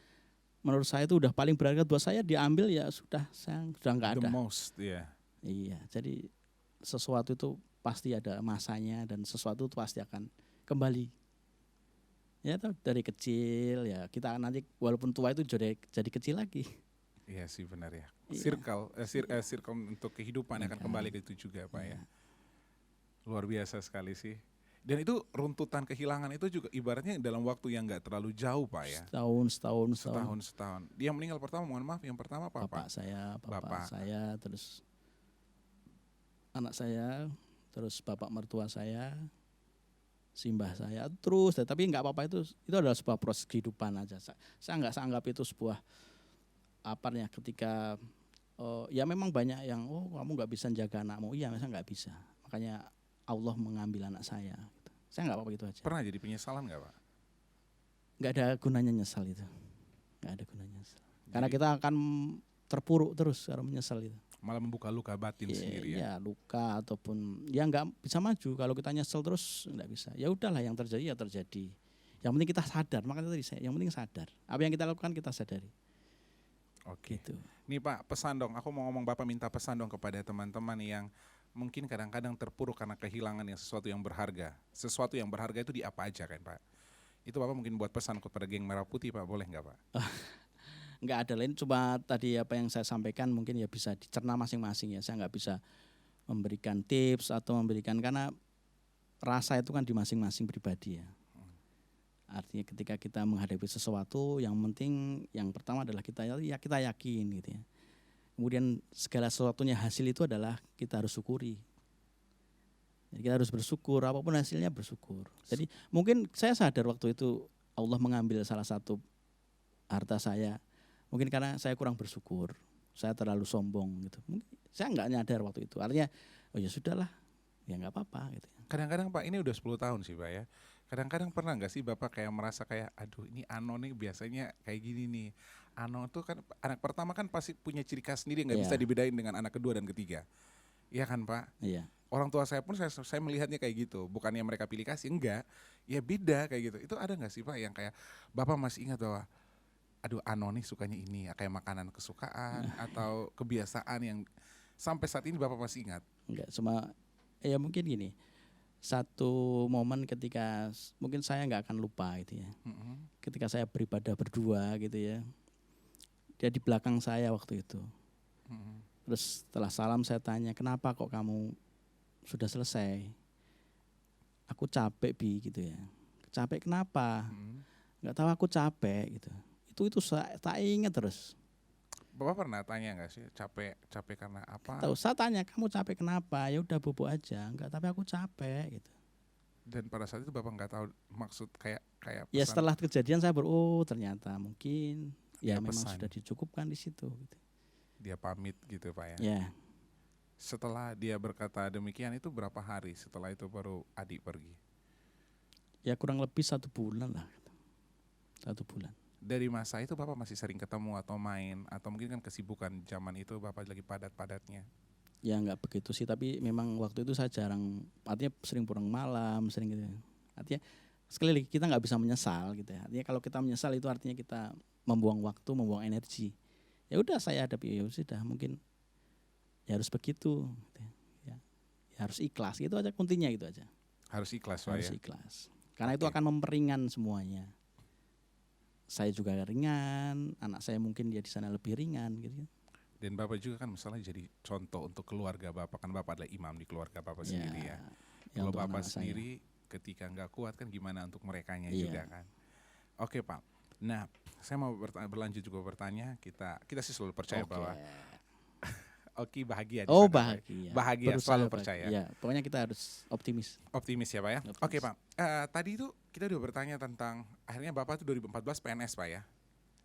menurut saya itu udah paling berharga buat saya, diambil ya sudah nggak ada. The most, Iya. Jadi sesuatu itu pasti ada masanya dan sesuatu itu pasti akan kembali. Ya dari kecil ya kita nanti walaupun tua itu jadi kecil lagi. Iya sih benar ya. Circle untuk kehidupan akan kembali ke itu juga Pak ya. Luar biasa sekali sih. Dan itu runtutan kehilangan itu juga ibaratnya dalam waktu yang nggak terlalu jauh Pak ya. Setahun. Dia meninggal pertama, mohon maaf, yang pertama Pak. Bapak saya, terus anak saya, terus bapak mertua saya, simbah saya, terus. Tapi nggak apa-apa itu adalah sebuah proses kehidupan aja. Saya nggak anggap itu sebuah ketika ya memang banyak yang kamu nggak bisa jaga anakmu. Iya, saya nggak bisa. Makanya Allah mengambil anak saya. Saya nggak apa-apa gitu aja. Pernah jadi penyesalan nggak Pak? Nggak ada gunanya nyesal itu. Nggak ada gunanya nyesal. Karena kita akan terpuruk terus kalau menyesal itu. Malah membuka luka batin sendiri ya. Ya luka ataupun ya nggak bisa maju kalau kita nyesel terus nggak bisa. Ya udahlah yang terjadi ya terjadi. Yang penting kita sadar, makanya tadi yang penting sadar. Apa yang kita lakukan kita sadari. Oke. Gitu. Nih Pak, pesan dong. Aku mau ngomong, Bapak minta pesan dong kepada teman-teman yang mungkin kadang-kadang terpuruk karena kehilangan yang sesuatu yang berharga. Sesuatu yang berharga itu di apa aja kan Pak? Itu Bapak mungkin buat pesan kepada geng Merah Putih Pak, boleh nggak Pak? Nggak ada lain, cuma tadi apa yang saya sampaikan mungkin ya bisa dicerna masing-masing ya. Saya nggak bisa memberikan tips atau memberikan, karena rasa itu kan di masing-masing pribadi ya. Artinya ketika kita menghadapi sesuatu, yang penting yang pertama adalah kita yakin gitu ya. Kemudian segala sesuatunya hasil itu adalah kita harus syukuri. Jadi kita harus bersyukur, apapun hasilnya bersyukur. Jadi mungkin saya sadar waktu itu Allah mengambil salah satu harta saya, mungkin karena saya kurang bersyukur, saya terlalu sombong gitu. Mungkin saya nggak nyadar waktu itu. Artinya, oh ya sudahlah, ya nggak apa-apa gitu. Kadang-kadang Pak, ini udah 10 tahun sih Pak ya. Kadang-kadang pernah nggak sih Bapak kayak merasa kayak, aduh ini Ano nih biasanya kayak gini nih. Ano tuh kan anak pertama kan pasti punya ciri khas sendiri, nggak bisa dibedain dengan anak kedua dan ketiga. Iya kan Pak? Iya. Orang tua saya pun saya melihatnya kayak gitu. Bukannya mereka pilih kasih, enggak. Ya beda kayak gitu. Itu ada nggak sih Pak yang kayak Bapak masih ingat bahwa aduh Ano nih sukanya ini, kayak makanan kesukaan atau kebiasaan yang sampai saat ini Bapak masih ingat? Enggak, cuma ya mungkin gini, satu momen ketika mungkin saya nggak akan lupa gitu ya. Ketika saya beribadah berdua gitu ya, dia di belakang saya waktu itu. Terus setelah salam saya tanya, kenapa kok kamu sudah selesai? Aku capek Bi gitu ya. Capek kenapa? Nggak tahu, aku capek gitu. Itu saya tak ingat terus. Bapak pernah tanya nggak sih capek karena apa? Tahu, saya tanya kamu capek kenapa? Ya udah bobo aja. Enggak, tapi aku capek gitu. Dan pada saat itu Bapak nggak tahu maksud kayak pesan. Ya setelah kejadian saya ternyata mungkin ya memang pesan. sudah dicukupkan di situ gitu. Dia pamit gitu Pak ya. Ya. Setelah dia berkata demikian itu berapa hari setelah itu baru adik pergi? Ya kurang lebih 1 bulan lah. 1 bulan. Dari masa itu Bapak masih sering ketemu atau main, atau mungkin kan kesibukan zaman itu Bapak lagi padat-padatnya? Ya nggak begitu sih, tapi memang waktu itu saya jarang, artinya sering pulang malam, sering gitu. Artinya sekali lagi kita nggak bisa menyesal gitu ya. Artinya kalau kita menyesal itu artinya kita membuang waktu, membuang energi. Ya udah saya hadapi, ya sudah mungkin ya harus begitu gitu ya. Ya harus ikhlas, gitu aja kuntinya, gitu aja. Harus ikhlas Pak Harus ya? ikhlas. Karena itu akan memperingan semuanya. Saya juga ringan, anak saya mungkin dia di sana lebih ringan gitu. Dan Bapak juga kan misalnya jadi contoh untuk keluarga Bapak, kan Bapak adalah imam di keluarga Bapak sendiri ya. Kalau Bapak sendiri ketika nggak kuat kan gimana untuk merekanya juga kan. Oke Pak, nah saya mau berlanjut juga bertanya, kita sih selalu percaya bahwa Oki bahagia di sana, bahagia. Bahagia, selalu percaya. Ya, pokoknya kita harus optimis. Optimis ya Pak ya. Optimis. Oke Pak, tadi itu kita udah bertanya tentang akhirnya Bapak tuh 2014 PNS Pak ya.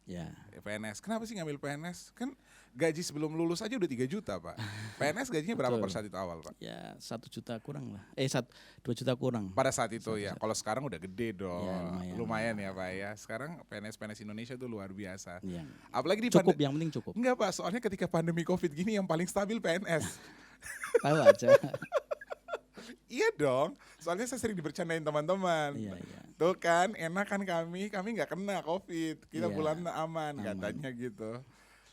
Ya. PNS, kenapa sih ngambil PNS? Kan gaji sebelum lulus aja udah 3 juta Pak. PNS gajinya berapa pada saat itu awal Pak? Ya 1 juta kurang lah. 2 juta kurang. Pada saat itu ya, kalau sekarang udah gede dong. Ya, lumayan ya Pak ya. Sekarang PNS Indonesia tuh luar biasa. Ya. Apalagi di cukup, yang penting cukup. Enggak Pak, soalnya ketika pandemi Covid gini yang paling stabil PNS. Tahu aja. Iya dong, soalnya saya sering dibercandain teman-teman. Iya. Tuh kan, enak kan kami nggak kena COVID, kita bulan aman katanya gitu.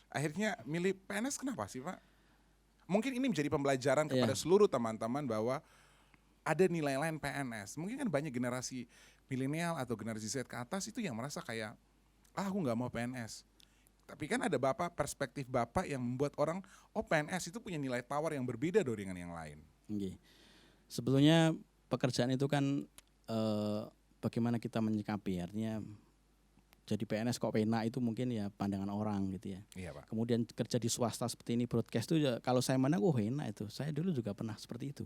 Akhirnya milih PNS kenapa sih Pak? Mungkin ini menjadi pembelajaran kepada seluruh teman-teman bahwa ada nilai lain PNS. Mungkin kan banyak generasi milenial atau generasi Z ke atas itu yang merasa kayak, aku nggak mau PNS. Tapi kan ada perspektif Bapak yang membuat orang, PNS itu punya nilai tawar yang berbeda dengan yang lain. Okay. Sebetulnya pekerjaan itu kan bagaimana kita menyikapi, artinya jadi PNS kok pena itu mungkin ya pandangan orang gitu ya. Iya Pak. Kemudian kerja di swasta seperti ini, broadcast itu ya, kalau saya mandang enak itu. Saya dulu juga pernah seperti itu.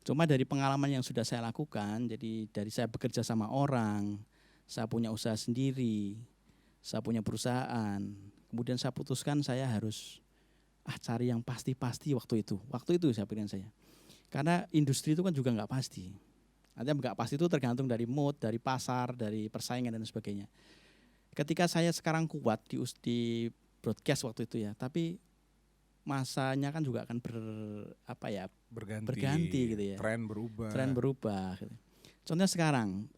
Cuma dari pengalaman yang sudah saya lakukan, jadi dari saya bekerja sama orang, saya punya usaha sendiri, saya punya perusahaan, kemudian saya putuskan saya harus cari yang pasti-pasti waktu itu. Waktu itu saya pilihan saya. Karena industri itu kan juga nggak pasti. Artinya nggak pasti itu tergantung dari mood, dari pasar, dari persaingan dan sebagainya. Ketika saya sekarang kuat di broadcast waktu itu ya, tapi masanya kan juga akan berganti gitu ya. Tren berubah. Gitu. Contohnya sekarang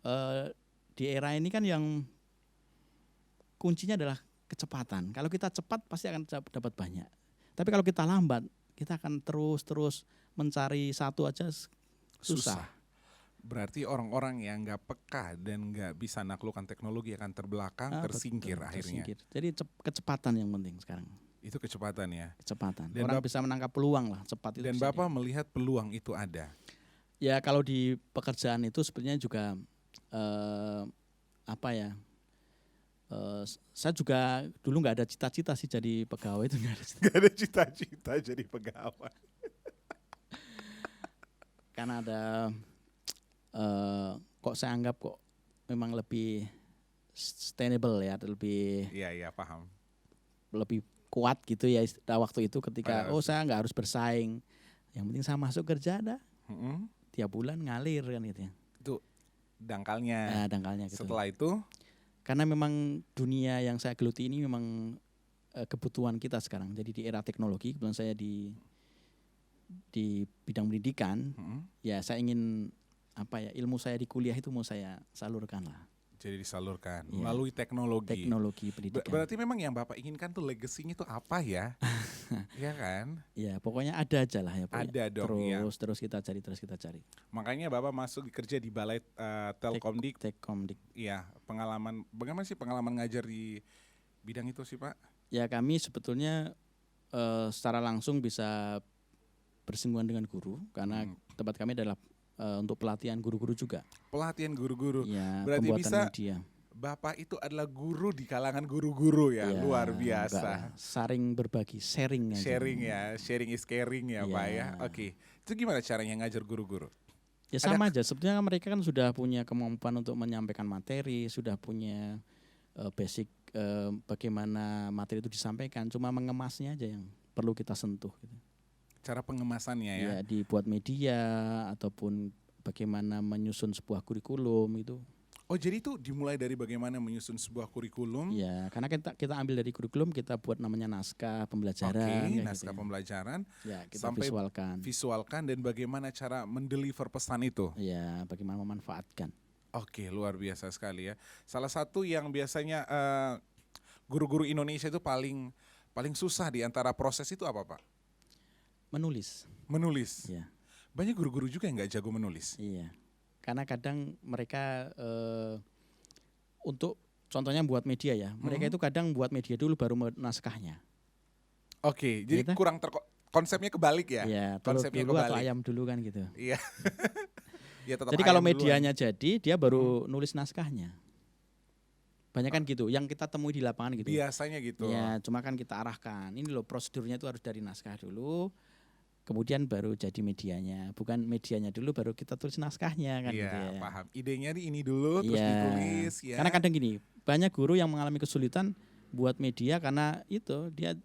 di era ini kan yang kuncinya adalah kecepatan. Kalau kita cepat pasti akan dapat banyak. Tapi kalau kita lambat, kita akan terus mencari satu aja susah. Berarti orang-orang yang nggak peka dan nggak bisa naklukkan teknologi akan terbelakang, tersingkir akhirnya. Jadi kecepatan yang penting sekarang. Itu kecepatan ya. Kecepatan. Dan orang bisa menangkap peluang lah, cepat itu. Dan Bapak melihat peluang itu ada. Ya kalau di pekerjaan itu sebenarnya juga saya juga dulu nggak ada cita-cita sih jadi pegawai itu nggak ada cita-cita jadi pegawai. Karena ada kok saya anggap kok memang lebih sustainable ya, lebih paham. Lebih kuat gitu ya waktu itu ketika saya nggak harus bersaing, yang penting saya masuk kerja tiap bulan ngalir kan gitu ya. Itu dangkalnya. Dangkalnya gitu. Setelah itu karena memang dunia yang saya geluti ini memang kebutuhan kita sekarang. Jadi di era teknologi, kebetulan saya di bidang pendidikan, ya saya ingin ilmu saya di kuliah itu mau saya salurkan lah. Jadi disalurkan melalui teknologi. Teknologi pendidikan. Berarti memang yang Bapak inginkan tuh legasinya tuh apa ya? Iya kan? Ya pokoknya ada aja lah ya. Ada dong terus kita cari. Makanya Bapak masuk kerja di Balai Telkomdik. Telkomdik. Iya, bagaimana sih pengalaman ngajar di bidang itu sih Pak? Ya kami sebetulnya secara langsung bisa bersinggungan dengan guru karena tempat kami adalah untuk pelatihan guru-guru juga. Pelatihan guru-guru. Ya, berarti bisa media. Bapak itu adalah guru di kalangan guru-guru ya, luar biasa. Saring berbagi, sharing aja. Sharing is caring ya Pak ya. Oke. Itu gimana caranya ngajar guru-guru? Ya sama aja, sebetulnya mereka kan sudah punya kemampuan untuk menyampaikan materi, sudah punya basic bagaimana materi itu disampaikan, cuma mengemasnya aja yang perlu kita sentuh gitu. Cara pengemasannya ya? Ya dibuat media ataupun bagaimana menyusun sebuah kurikulum itu. Oh jadi itu dimulai dari bagaimana menyusun sebuah kurikulum? Ya karena kita ambil dari kurikulum kita buat namanya naskah pembelajaran. Oke, naskah pembelajaran. Ya kita sampai visualkan dan bagaimana cara mendeliver pesan itu. Ya bagaimana memanfaatkan. Oke luar biasa sekali ya. Salah satu yang biasanya guru-guru Indonesia itu paling susah di antara proses itu apa Pak? Menulis. Ya. Banyak guru-guru juga yang nggak jago menulis. Iya. Karena kadang mereka untuk contohnya buat media ya, mereka itu kadang buat media dulu baru naskahnya. Oke, jadi kurang konsepnya kebalik ya? Iya, konsepnya dulu atau ayam dulu kan gitu. Iya. Ya, jadi kalau medianya jadi, dia baru nulis naskahnya. Banyak kan gitu, yang kita temui di lapangan gitu. Biasanya gitu. Ya, cuma kan kita arahkan. Ini loh prosedurnya itu harus dari naskah dulu. Kemudian baru jadi medianya, bukan medianya dulu baru kita tulis naskahnya kan. Iya, gitu ya. Paham. Idenya ini dulu terus ditulis ya. Karena kadang gini, banyak guru yang mengalami kesulitan buat media karena itu dia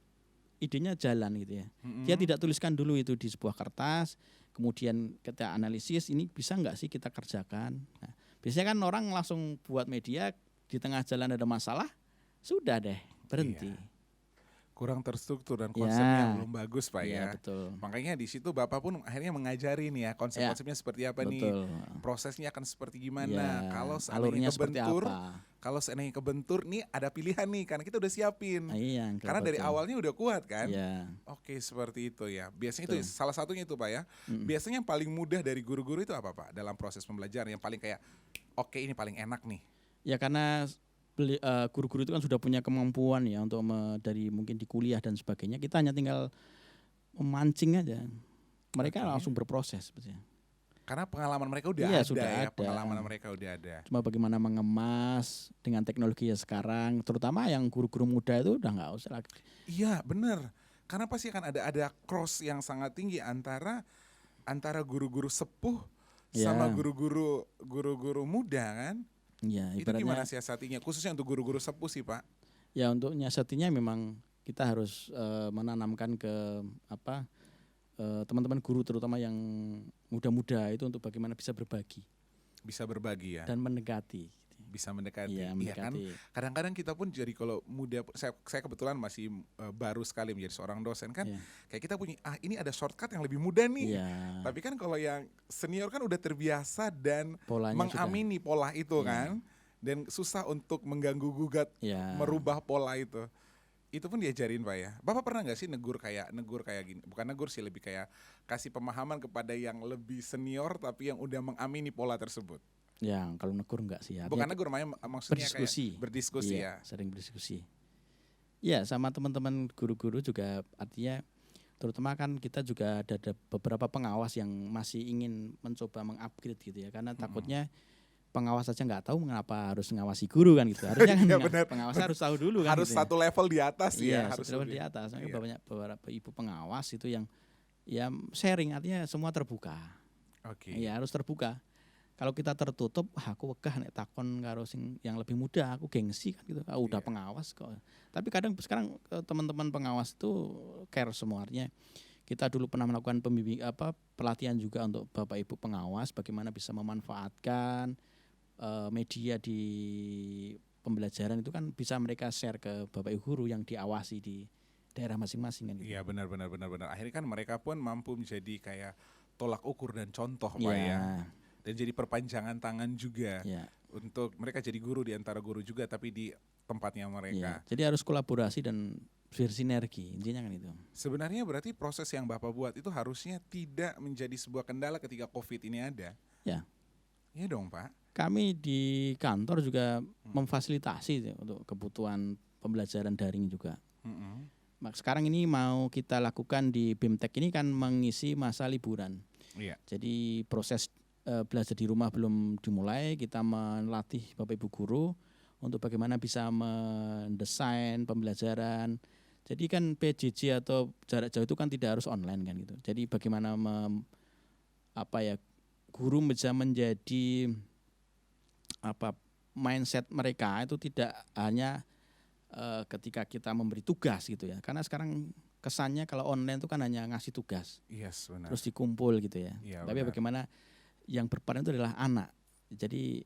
idenya jalan gitu ya. Dia tidak tuliskan dulu itu di sebuah kertas, kemudian kita analisis ini bisa nggak sih kita kerjakan. Nah, biasanya kan orang langsung buat media di tengah jalan ada masalah, sudah deh berhenti. Iya. Kurang terstruktur dan konsepnya belum bagus Pak ya. Betul. Makanya di situ Bapak pun akhirnya mengajari nih ya konsep-konsepnya seperti apa nih. Prosesnya akan seperti gimana. Kalau seandainya kebentur nih ada pilihan nih karena kita udah siapin. Karena dari awalnya udah kuat kan. Oke, seperti itu ya. Biasanya itu salah satunya itu Pak ya. Biasanya yang paling mudah dari guru-guru itu apa Pak dalam proses pembelajaran yang paling kayak oke ini paling enak nih. Ya karena guru-guru itu kan sudah punya kemampuan ya untuk dari mungkin di kuliah dan sebagainya. Kita hanya tinggal memancing aja. Mereka langsung berproses sebetulnya. Karena pengalaman mereka udah ada. Pengalaman mereka udah ada. Cuma bagaimana mengemas dengan teknologi ya sekarang, terutama yang guru-guru muda itu udah nggak usah lagi. Iya benar. Karena pasti akan ada cross yang sangat tinggi antara guru-guru sepuh sama guru-guru muda kan. Ya, itu gimana siasatinya khususnya untuk guru-guru sepuh sih Pak? Ya untuk nyiasatinya memang kita harus menanamkan ke teman-teman guru terutama yang muda-muda itu untuk bagaimana bisa berbagi ya. Dan mendekati. bisa mendekati. Iya, Iya kan? mendekati. Kadang-kadang kita pun jadi kalau muda, saya kebetulan masih baru sekali menjadi seorang dosen kan, Iya. kayak kita punya ini ada shortcut yang lebih mudah nih. Iya. Tapi kan kalau yang senior kan udah terbiasa dan Polanya mengamini pola itu Iya. kan, dan susah untuk mengganggu gugat, Iya. merubah pola itu. Itu pun diajarin Pak ya. Bapak pernah nggak sih negur kayak gini? Bukan negur sih, lebih kayak kasih pemahaman kepada yang lebih senior tapi yang udah mengamini pola tersebut. Ya, kalau negur enggak sih. Artinya Bukan negur, maksudnya berdiskusi. kayak berdiskusi Iya, ya. sering berdiskusi. Ya, sama teman-teman guru-guru juga, artinya terutama kan kita juga ada beberapa pengawas yang masih ingin mencoba mengupgrade gitu ya, karena takutnya pengawas saja nggak tahu mengapa harus ngawasi guru kan gitu. Harusnya kan Iya, benar. pengawas harus tahu dulu kan. Harus gitu ya. satu level di atas Iya, ya. Harus satu level lebih. di atas. Makanya Iya. banyak beberapa ibu pengawas itu yang ya sharing, artinya semua terbuka. Oke. Iya, harus terbuka. Kalau kita tertutup, aku wegah nek takon karo sing yang lebih muda, aku gengsi kan gitu. Udah Iya. pengawas kok. Tapi kadang sekarang teman-teman pengawas itu care semua, artinya kita dulu pernah melakukan pelatihan juga untuk Bapak Ibu pengawas bagaimana bisa memanfaatkan media di pembelajaran itu kan bisa mereka share ke Bapak Ibu guru yang diawasi di daerah masing-masing kan gitu. Iya, benar. Akhirnya kan mereka pun mampu menjadi kayak tolak ukur dan contoh Pak Iya. ya. Dan jadi perpanjangan tangan juga Iya. untuk mereka jadi guru di antara guru juga tapi di tempatnya Iya. mereka. Jadi harus kolaborasi dan bersinergi, intinya kan itu. Sebenarnya berarti proses yang Bapak buat itu harusnya tidak menjadi sebuah kendala ketika COVID ini ada. Ya. Iya dong Pak. Kami di kantor juga memfasilitasi untuk kebutuhan pembelajaran daring juga. Sekarang ini mau kita lakukan di BIMTEK ini kan mengisi masa liburan. Iya. Jadi proses belajar di rumah belum dimulai, kita melatih Bapak Ibu guru untuk bagaimana bisa mendesain pembelajaran. Jadi kan PJJ atau jarak jauh itu kan tidak harus online kan gitu. Jadi bagaimana guru bisa menjadi mindset mereka itu tidak hanya ketika kita memberi tugas gitu ya. Karena sekarang kesannya kalau online itu kan hanya ngasih tugas. Yes, benar. Terus dikumpul gitu ya. Iya, Tapi benar. bagaimana yang berperan itu adalah anak. Jadi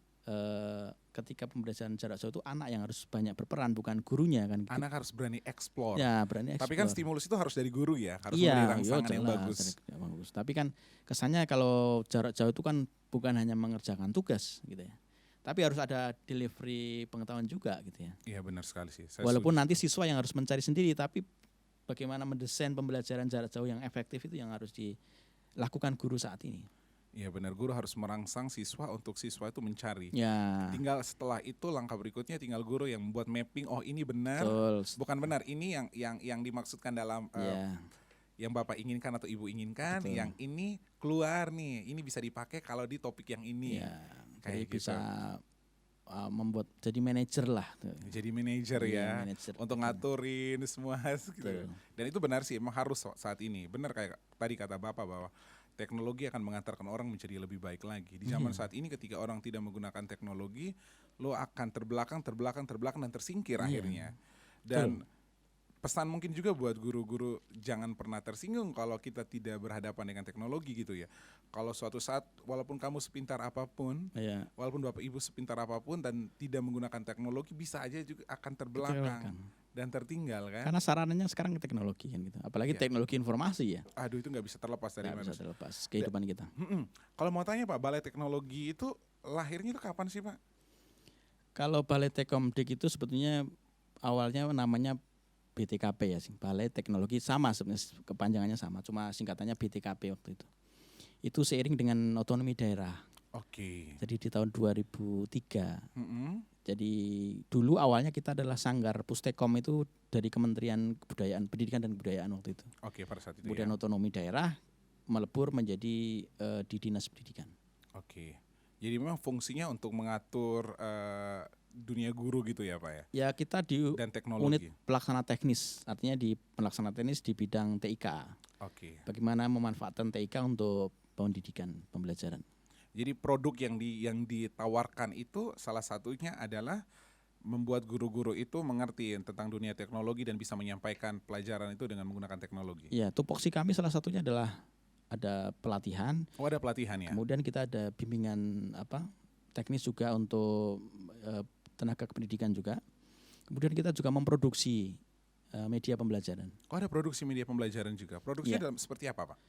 ketika pembelajaran jarak jauh itu anak yang harus banyak berperan, bukan gurunya kan. Anak harus berani explore. Ya, berani Tapi kan explore. stimulus itu harus dari guru ya, harus Iya, memberi rangsangan yang jelas, bagus. bagus. Tapi kan kesannya kalau jarak jauh itu kan bukan hanya mengerjakan tugas gitu ya. Tapi harus ada delivery pengetahuan juga gitu ya. Iya, benar sekali sih. Saya Walaupun setuju. nanti siswa yang harus mencari sendiri, tapi bagaimana mendesain pembelajaran jarak jauh yang efektif itu yang harus dilakukan guru saat ini. Iya benar, guru harus merangsang siswa untuk siswa itu mencari. Ya, Tinggal setelah itu langkah berikutnya tinggal guru yang membuat mapping. Oh ini benar, betul. bukan benar. Ini yang dimaksudkan dalam Ya, yang Bapak inginkan atau Ibu inginkan. Betul. Yang ini keluar nih. Ini bisa dipakai kalau di topik yang ini. ya. Kayak Jadi gitu. bisa membuat jadi manajer lah. Jadi manajer Iya, ya, manajer. untuk ngaturin semua gitu. Betul. Dan itu benar sih, emang harus saat ini. Benar kayak tadi kata Bapak bahwa teknologi akan mengantarkan orang menjadi lebih baik lagi. Di zaman saat ini ketika orang tidak menggunakan teknologi, lo akan terbelakang dan tersingkir akhirnya. Dan pesan mungkin juga buat guru-guru, jangan pernah tersinggung kalau kita tidak berhadapan dengan teknologi gitu ya. Kalau suatu saat walaupun kamu sepintar apapun, Ya, walaupun Bapak Ibu sepintar apapun dan tidak menggunakan teknologi, bisa aja juga akan terbelakang dan tertinggal kan. karena sarananya sekarang teknologi kan gitu. Apalagi Iya. teknologi informasi ya. Aduh, itu nggak bisa terlepas dari Nggak bisa manusia. terlepas kehidupan kita. Kalau mau tanya Pak, Balai Teknologi itu lahirnya itu kapan sih Pak? Kalau Balai Tekomdik itu sebetulnya awalnya namanya BTKP ya, Balai Teknologi, sama sebenarnya kepanjangannya sama, cuma singkatannya BTKP waktu itu. Itu seiring dengan otonomi daerah. Oke. Jadi di tahun 2003. Mm-mm. Jadi dulu awalnya kita adalah Sanggar Pustekom itu dari Kementerian Pendidikan dan Kebudayaan waktu itu. Oke, pada saat itu Kemudian ya. otonomi daerah melebur menjadi di Dinas Pendidikan. Oke. Jadi memang fungsinya untuk mengatur dunia guru gitu ya Pak ya. Ya kita di Dan unit teknologi. pelaksana teknis, artinya di pelaksana teknis di bidang TIK. Oke. Bagaimana memanfaatkan TIK untuk pendidikan, pembelajaran. Jadi produk yang ditawarkan itu salah satunya adalah membuat guru-guru itu mengerti tentang dunia teknologi dan bisa menyampaikan pelajaran itu dengan menggunakan teknologi. Ya, tupoksi kami salah satunya adalah ada pelatihan, Oh, ada pelatihan ya? kemudian kita ada bimbingan teknis juga untuk tenaga kependidikan juga. Kemudian kita juga memproduksi media pembelajaran. Oh, ada produksi media pembelajaran juga. Produksinya dalam seperti apa, Pak?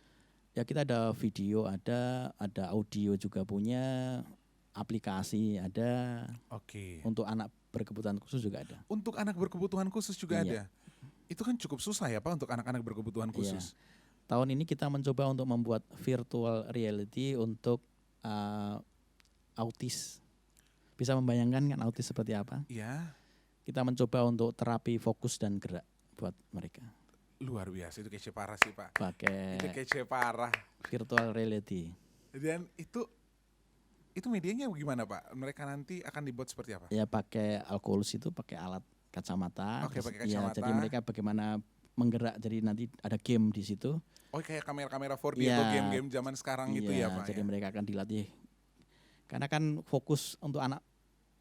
Ya, kita ada video, ada audio juga punya, aplikasi ada. Oke. Untuk anak berkebutuhan khusus juga ada. Untuk anak berkebutuhan khusus juga ada. Itu kan cukup susah ya, Pak, untuk anak-anak berkebutuhan khusus. Tahun ini kita mencoba untuk membuat virtual reality untuk autis. Bisa membayangkan kan autis seperti apa? Iya. Kita mencoba untuk terapi fokus dan gerak buat mereka. Luar biasa, itu kece parah sih, Pak. Pakai itu kece parah. Virtual reality. Dan itu medianya gimana, Pak? Mereka nanti akan dibuat seperti apa? Ya pakai Alkolus itu pakai alat kacamata. Oke, pakai kacamata. Ya, jadi mereka bagaimana menggerak, jadi nanti ada game di situ. Oh, kayak kamera-kamera 4D atau game-game zaman sekarang gitu ya, Pak? Jadi mereka akan dilatih. Karena kan fokus untuk anak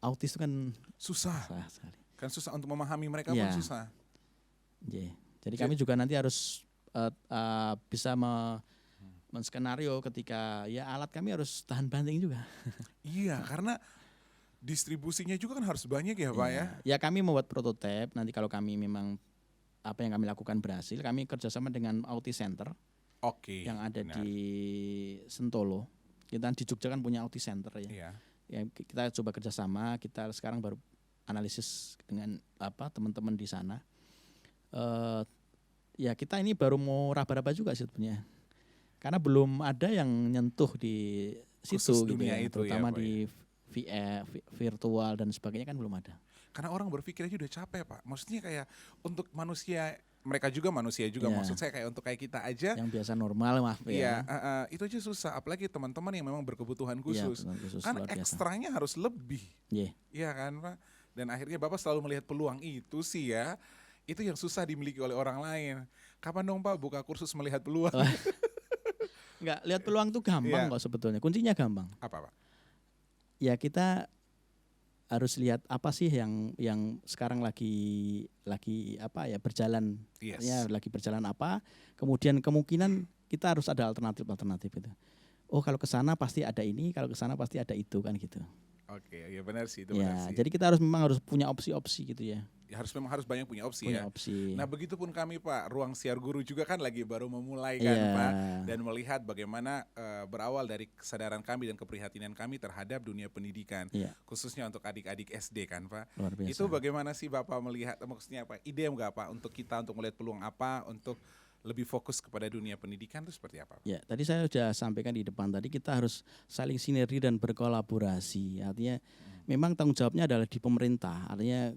autis itu kan susah sekali. Kan susah untuk memahami mereka pun susah. Jadi kami juga nanti harus bisa menskenario ketika ya alat kami harus tahan banting juga. Iya, karena distribusinya juga kan harus banyak ya, Pak ya. Ya kami membuat prototipe, nanti kalau kami memang apa yang kami lakukan berhasil, kami kerjasama dengan Autis Center. Oke. Yang ada di Sentolo. Kita di Jogja kan punya Autis Center ya. Iya. Ya kita coba kerjasama, kita sekarang baru analisis dengan teman-teman di sana. Ya kita ini baru mau raba-raba juga sebetulnya. Karena belum ada yang nyentuh di situ gitu ya, terutama di virtual dan sebagainya kan belum ada. Karena orang berpikir aja udah capek, Pak. Maksudnya kayak untuk manusia, mereka juga manusia juga, maksud saya kayak untuk kayak kita aja yang biasa normal itu aja susah, apalagi teman-teman yang memang berkebutuhan khusus. Kan ekstranya harus lebih. Iya kan, Pak? Dan akhirnya Bapak selalu melihat peluang itu sih ya. Itu yang susah dimiliki oleh orang lain. Kapan dong, Pak, buka kursus melihat peluang? Enggak, lihat peluang tuh gampang kok sebetulnya. Kuncinya gampang. Apa, Pak? Ya kita harus lihat apa sih yang sekarang lagi berjalan. Ya, lagi berjalan apa? Kemudian kemungkinan kita harus ada alternatif itu. Oh, kalau ke sana pasti ada ini, kalau ke sana pasti ada itu kan gitu. Oke, ya benar sih itu benar sih. Jadi kita memang harus punya opsi-opsi gitu ya. Memang harus banyak punya opsi. Nah, begitupun kami, Pak, Ruang Siar Guru juga kan lagi baru memulai kan, Pak, dan melihat bagaimana berawal dari kesadaran kami dan keprihatinan kami terhadap dunia pendidikan, khususnya untuk adik-adik SD kan, Pak. Luar biasa. Itu bagaimana sih Bapak melihat, maksudnya apa? Ide enggak, Pak, untuk kita untuk melihat peluang apa untuk lebih fokus kepada dunia pendidikan itu seperti apa? Ya, tadi saya sudah sampaikan di depan tadi kita harus saling sinergi dan berkolaborasi. Artinya memang tanggung jawabnya adalah di pemerintah. Artinya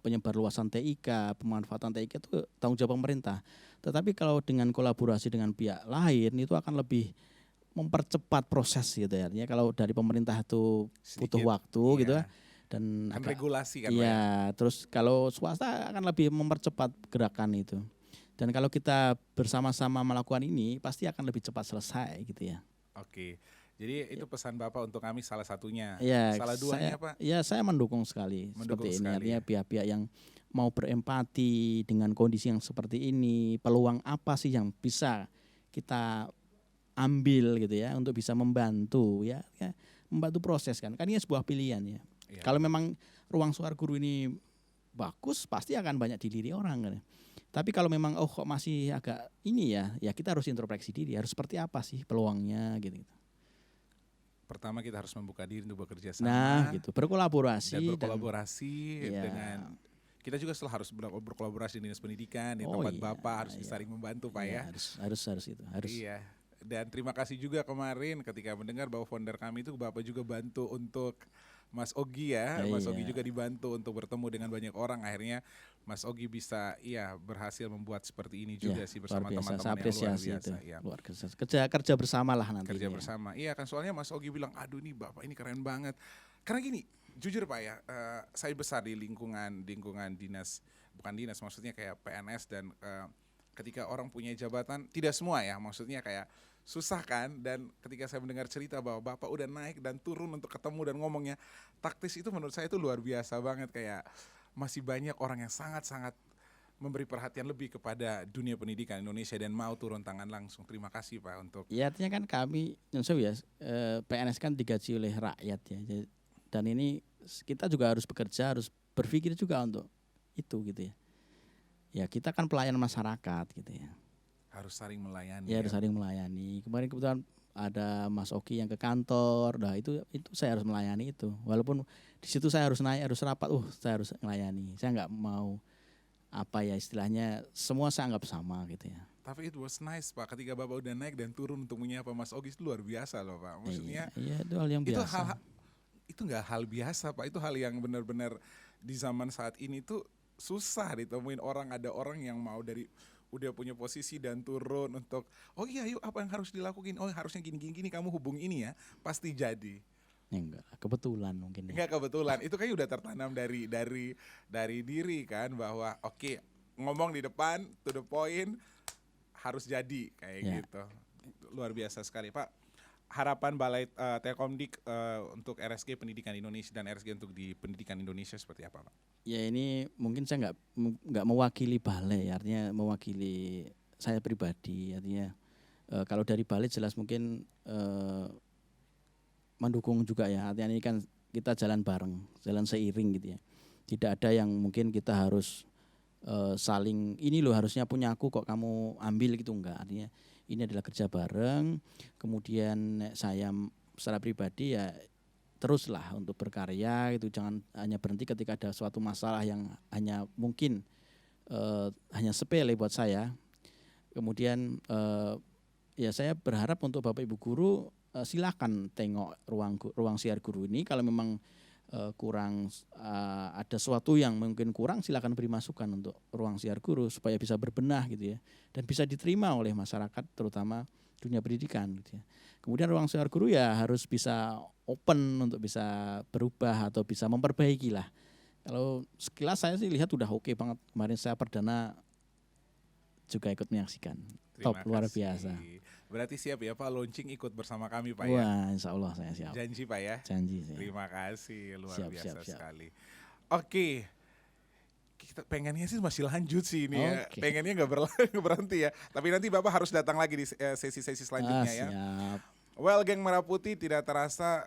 penyebar luasan TIK, pemanfaatan TIK itu tanggung jawab pemerintah. Tetapi kalau dengan kolaborasi dengan pihak lain itu akan lebih mempercepat proses gitu ya. Artinya kalau dari pemerintah itu butuh waktu gitu ya. Dan regulasi kan. Terus kalau swasta akan lebih mempercepat gerakan itu. Dan kalau kita bersama-sama melakukan ini pasti akan lebih cepat selesai gitu ya. Oke. Jadi itu pesan Bapak untuk kami salah satunya. Salah duanya, Pak? Ya, saya mendukung sekali seperti ini. Artinya pihak-pihak yang mau berempati dengan kondisi yang seperti ini, peluang apa sih yang bisa kita ambil gitu ya untuk bisa membantu membantu proses kan. Kan ini sebuah pilihan ya. Kalau memang Ruang Suara Guru ini bagus pasti akan banyak dilirik orang kan. Tapi kalau memang kok masih agak ini ya kita harus introspeksi diri, harus seperti apa sih peluangnya gitu. Pertama kita harus membuka diri untuk bekerja sama. Nah, gitu. Berkolaborasi dengan kita juga harus berkolaborasi dengan Dinas Pendidikan di tempat Bapak harus saling membantu, Pak ya. Harus itu, harus. Iya. Dan terima kasih juga kemarin ketika mendengar bahwa founder kami itu Bapak juga bantu untuk Mas Ogi ya. Mas Ogi juga dibantu untuk bertemu dengan banyak orang, akhirnya Mas Ogi bisa berhasil membuat seperti ini juga sih bersama teman-teman yang luar biasa. Luar biasa. Kerja bersama lah nanti. Kerja bersama. Iya kan, soalnya Mas Ogi bilang, aduh nih Bapak ini keren banget. Karena gini, jujur Pak ya, saya besar di lingkungan dinas, bukan dinas, maksudnya kayak PNS dan ketika orang punya jabatan, tidak semua ya, maksudnya kayak susah kan. Dan ketika saya mendengar cerita bahwa Bapak udah naik dan turun untuk ketemu dan ngomongnya taktis, itu menurut saya itu luar biasa banget. Kayak masih banyak orang yang sangat-sangat memberi perhatian lebih kepada dunia pendidikan Indonesia dan mau turun tangan langsung. Terima kasih Pak untuk. Ya artinya kan kami ya PNS kan digaji oleh rakyat ya. Dan ini kita juga harus bekerja, harus berpikir juga untuk itu gitu ya. Ya kita kan pelayan masyarakat gitu ya. Harus saling melayani. Ya harus saling melayani. Kemarin kebetulan ada Mas Oki yang ke kantor, nah itu saya harus melayani itu. Walaupun di situ saya harus naik, harus rapat, saya harus melayani. Saya nggak mau apa ya istilahnya semua saya anggap sama gitu ya. Tapi it was nice Pak, ketika Bapak udah naik dan turun untuk menyapa Mas Ogi itu luar biasa loh Pak. Maksudnya iya itu hal yang biasa. Itu nggak hal biasa Pak, itu hal yang benar-benar di zaman saat ini tuh susah ditemuin orang, ada orang yang mau dari udah punya posisi dan turun untuk oh iya yuk apa yang harus dilakuin, oh harusnya gini kamu hubungi ini ya, pasti jadi. Enggak, kebetulan mungkin. Enggak kebetulan, itu kayaknya udah tertanam dari diri kan bahwa oke, ngomong di depan to the point harus jadi kayak gitu. Luar biasa sekali Pak. Harapan Balai Telkomdik untuk RSG Pendidikan Indonesia dan RSG untuk di Pendidikan Indonesia seperti apa Pak? Ya ini mungkin saya nggak mewakili balai, artinya mewakili saya pribadi, artinya kalau dari balai jelas mungkin mendukung juga ya, artinya ini kan kita jalan bareng, jalan seiring gitu ya. Tidak ada yang mungkin kita harus saling ini loh harusnya punya aku kok kamu ambil gitu, enggak. Artinya ini adalah kerja bareng. Kemudian saya secara pribadi ya teruslah untuk berkarya itu, jangan hanya berhenti ketika ada suatu masalah yang hanya mungkin hanya sepele buat saya. Kemudian ya saya berharap untuk Bapak Ibu guru silakan tengok ruang siar guru ini, kalau memang kurang ada sesuatu yang mungkin kurang, silakan beri masukan untuk ruang siar guru supaya bisa berbenah gitu ya dan bisa diterima oleh masyarakat terutama dunia pendidikan gitu ya. Kemudian ruang siar guru ya harus bisa open untuk bisa berubah atau bisa memperbaiki lah. Kalau sekilas saya sih lihat udah oke banget, kemarin saya perdana juga ikut menyaksikan. Top, luar biasa. Berarti siap ya Pak launching ikut bersama kami Pak ya? Wah insya Allah saya siap. Janji Pak ya? Janji saya. Terima kasih, luar biasa siap. sekali. Oke, kita pengennya sih masih lanjut sih ini ya. Pengennya nggak berhenti ya. Tapi nanti Bapak harus datang lagi di sesi-sesi selanjutnya ya. Siap. Well, geng Merah Putih, tidak terasa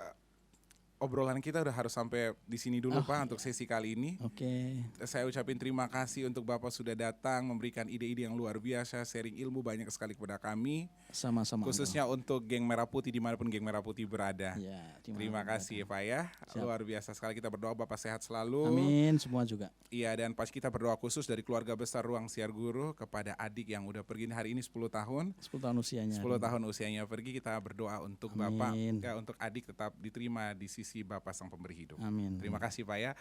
obrolan kita udah harus sampai di sini dulu Pak untuk sesi kali ini. Oke. Saya ucapin terima kasih untuk Bapak sudah datang memberikan ide-ide yang luar biasa, sharing ilmu banyak sekali kepada kami. Sama-sama. Khususnya untuk geng Merah Putih dimanapun geng Merah Putih berada. Ya, terima kasih Pak ya. Siap. Luar biasa sekali, kita berdoa Bapak sehat selalu. Amin, semua juga. Iya, dan pas kita berdoa khusus dari keluarga besar Ruang Siar Guru kepada adik yang udah pergi hari ini 10 tahun. 10 tahun usianya. 10 tahun usianya pergi, kita berdoa untuk Bapak, ya, untuk adik tetap diterima di sisi Bapak Sang Pemberi Hidup. Amin. Terima kasih Pak ya.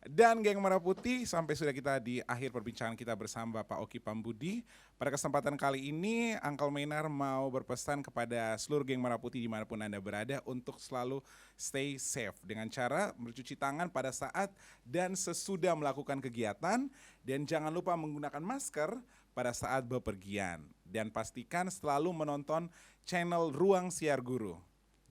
Dan geng Merah Putih, sampai sudah kita di akhir perbincangan kita bersama Bapak Oki Pambudi. Pada kesempatan kali ini, Uncle Menar mau berpesan kepada seluruh geng Merah Putih dimanapun Anda berada untuk selalu stay safe dengan cara mencuci tangan pada saat dan sesudah melakukan kegiatan, dan jangan lupa menggunakan masker pada saat bepergian, dan pastikan selalu menonton channel Ruang Siar Guru.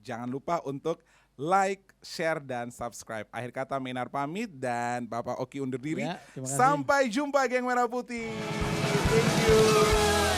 Jangan lupa untuk like, share, dan subscribe. Akhir kata Menar pamit dan Bapak Oki undur diri. Ya, sampai jumpa geng Merah Putih. Thank you.